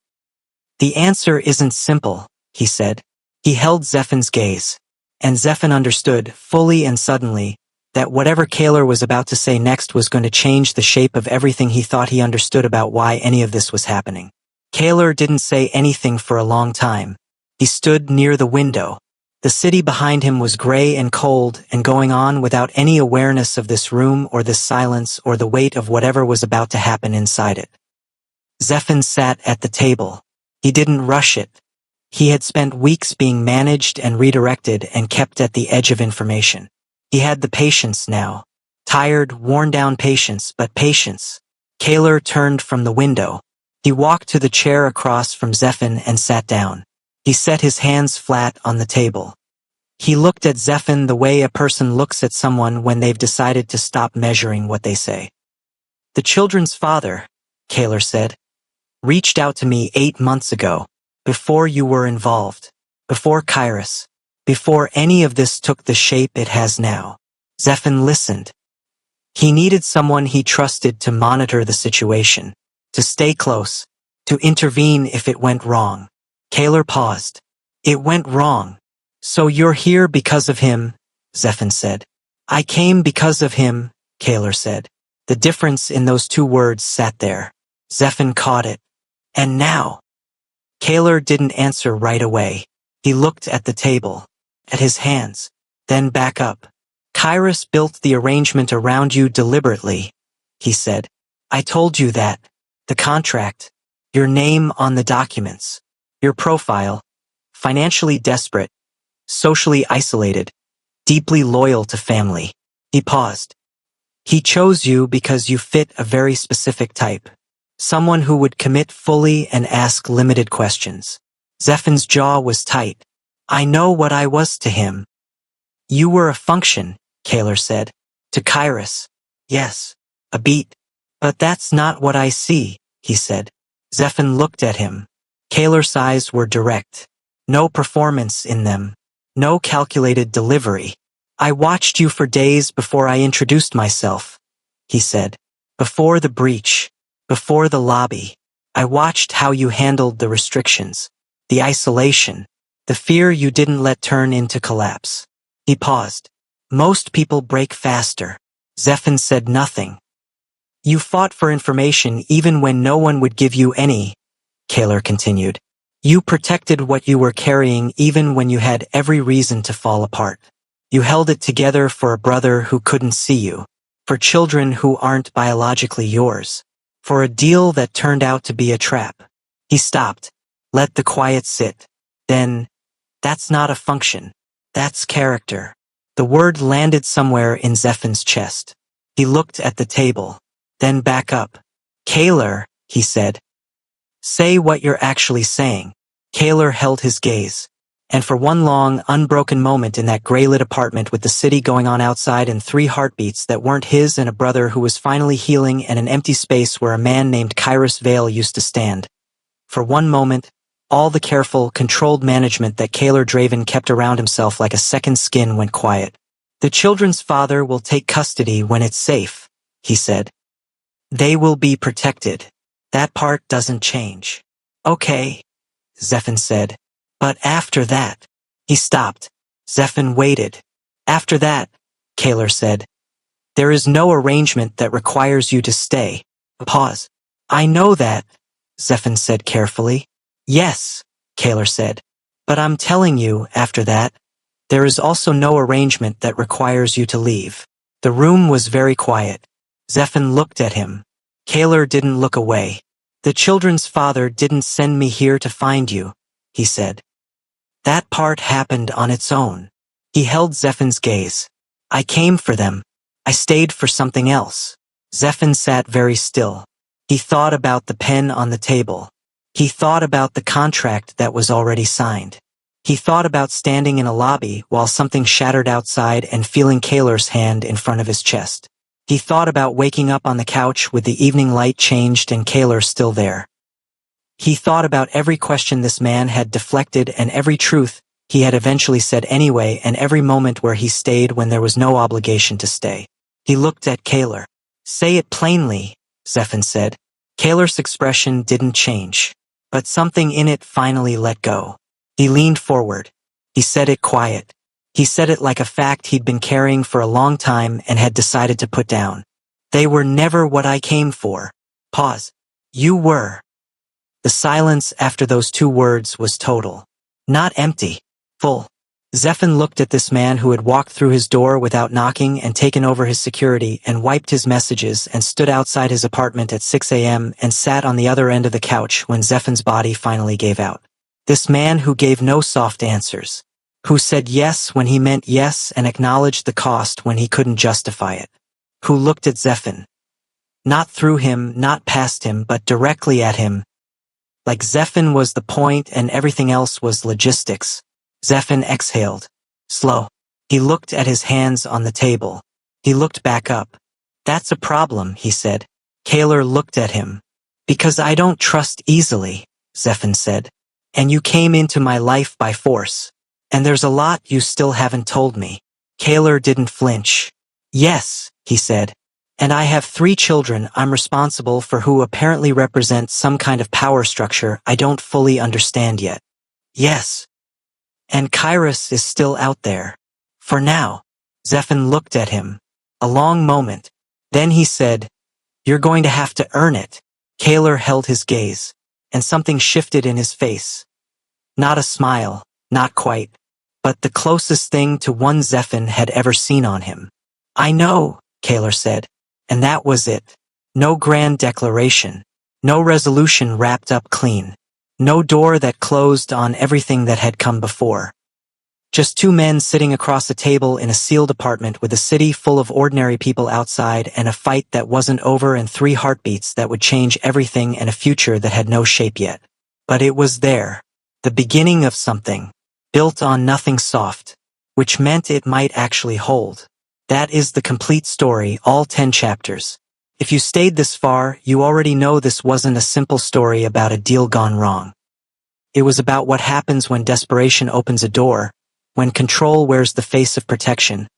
The answer isn't simple, he said. He held Zephan's gaze. And Zephan understood, fully and suddenly, that whatever Kaler was about to say next was going to change the shape of everything he thought he understood about why any of this was happening. Kaler didn't say anything for a long time. He stood near the window. The city behind him was gray and cold and going on without any awareness of this room or this silence or the weight of whatever was about to happen inside it. Zephan sat at the table. He didn't rush it. He had spent weeks being managed and redirected and kept at the edge of information. He had the patience now. Tired, worn-down patience, but patience. Kaler turned from the window. He walked to the chair across from Zephan and sat down. He set his hands flat on the table. He looked at Zephan the way a person looks at someone when they've decided to stop measuring what they say. The children's father, Kaler said, reached out to me 8 months ago, before you were involved, before Kairos, before any of this took the shape it has now. Zephan listened. He needed someone he trusted to monitor the situation, to stay close, to intervene if it went wrong. Kaler paused. It went wrong. So you're here because of him, Zephan said. I came because of him, Kaler said. The difference in those two words sat there. Zephan caught it. And now? Kaler didn't answer right away. He looked at the table, at his hands, then back up. Kairos built the arrangement around you deliberately, he said. I told you that. The contract, your name on the documents, your profile, financially desperate, socially isolated, deeply loyal to family. He paused. He chose you because you fit a very specific type. Someone who would commit fully and ask limited questions. Zephan's jaw was tight. I know what I was to him. You were a function, Kaler said. To Kairos. Yes, a beat. But that's not what I see, he said. Zephan looked at him. Kaler's eyes were direct. No performance in them. No calculated delivery. I watched you for days before I introduced myself, he said. Before the breach. Before the lobby. I watched how you handled the restrictions, the isolation, the fear you didn't let turn into collapse. He paused. Most people break faster. Zephan said nothing. You fought for information even when no one would give you any, Kaler continued. You protected what you were carrying even when you had every reason to fall apart. You held it together for a brother who couldn't see you, for children who aren't biologically yours, for a deal that turned out to be a trap. He stopped, let the quiet sit. Then, that's not a function. That's character. The word landed somewhere in Zephan's chest. He looked at the table, then back up. Kaler, he said. Say what you're actually saying. Kaler held his gaze. And for one long, unbroken moment in that gray-lit apartment with the city going on outside and 3 heartbeats that weren't his and a brother who was finally healing and an empty space where a man named Kairos Vale used to stand. For one moment, all the careful, controlled management that Kaler Draven kept around himself like a second skin went quiet. The children's father will take custody when it's safe, he said. They will be protected. That part doesn't change. Okay, Zephan said. But after that, he stopped. Zephan waited. After that, Kaler said, there is no arrangement that requires you to stay. Pause. I know that, Zephan said carefully. Yes, Kaler said. But I'm telling you, after that, there is also no arrangement that requires you to leave. The room was very quiet. Zephan looked at him. Kaler didn't look away. The children's father didn't send me here to find you, he said. That part happened on its own. He held Zephan's gaze. I came for them. I stayed for something else. Zephan sat very still. He thought about the pen on the table. He thought about the contract that was already signed. He thought about standing in a lobby while something shattered outside and feeling Kaler's hand in front of his chest. He thought about waking up on the couch with the evening light changed and Kaler still there. He thought about every question this man had deflected and every truth he had eventually said anyway and every moment where he stayed when there was no obligation to stay. He looked at Kaler. Say it plainly, Zephan said. Kaler's expression didn't change, but something in it finally let go. He leaned forward. He said it quiet. He said it like a fact he'd been carrying for a long time and had decided to put down. They were never what I came for. Pause. You were. The silence after those 2 words was total. Not empty. Full. Zephan looked at this man who had walked through his door without knocking and taken over his security and wiped his messages and stood outside his apartment at 6 a.m. and sat on the other end of the couch when Zephan's body finally gave out. This man who gave no soft answers. Who said yes when he meant yes and acknowledged the cost when he couldn't justify it. Who looked at Zephan. Not through him, not past him, but directly at him. Like Zephan was the point and everything else was logistics. Zephan exhaled. Slow. He looked at his hands on the table. He looked back up. That's a problem, he said. Kaler looked at him. Because I don't trust easily, Zephan said. And you came into my life by force. And there's a lot you still haven't told me. Kaler didn't flinch. Yes, he said. And I have 3 children I'm responsible for who apparently represent some kind of power structure I don't fully understand yet. Yes. And Kairos is still out there. For now. Zephan looked at him. A long moment. Then he said, You're going to have to earn it. Kaler held his gaze. And something shifted in his face. Not a smile, not quite. But the closest thing to one Zephan had ever seen on him. I know, Kaler said. And that was it. No grand declaration. No resolution wrapped up clean. No door that closed on everything that had come before. Just 2 men sitting across a table in a sealed apartment with a city full of ordinary people outside and a fight that wasn't over and 3 heartbeats that would change everything and a future that had no shape yet. But it was there. The beginning of something. Built on nothing soft. Which meant it might actually hold. That is the complete story, all 10 chapters. If you stayed this far, you already know this wasn't a simple story about a deal gone wrong. It was about what happens when desperation opens a door, when control wears the face of protection,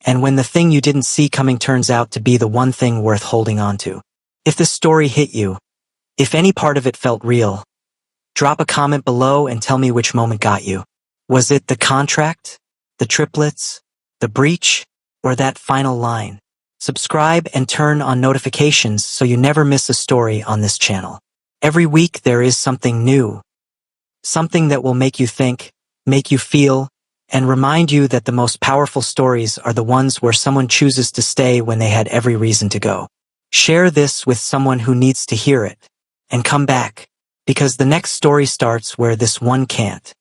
and when the thing you didn't see coming turns out to be the one thing worth holding on to. If this story hit you, if any part of it felt real, drop a comment below and tell me which moment got you. Was it the contract, the triplets, the breach, or that final line? Subscribe and turn on notifications so you never miss a story on this channel. Every week there is something new. Something that will make you think, make you feel, and remind you that the most powerful stories are the ones where someone chooses to stay when they had every reason to go. Share this with someone who needs to hear it. And come back, because the next story starts where this one can't.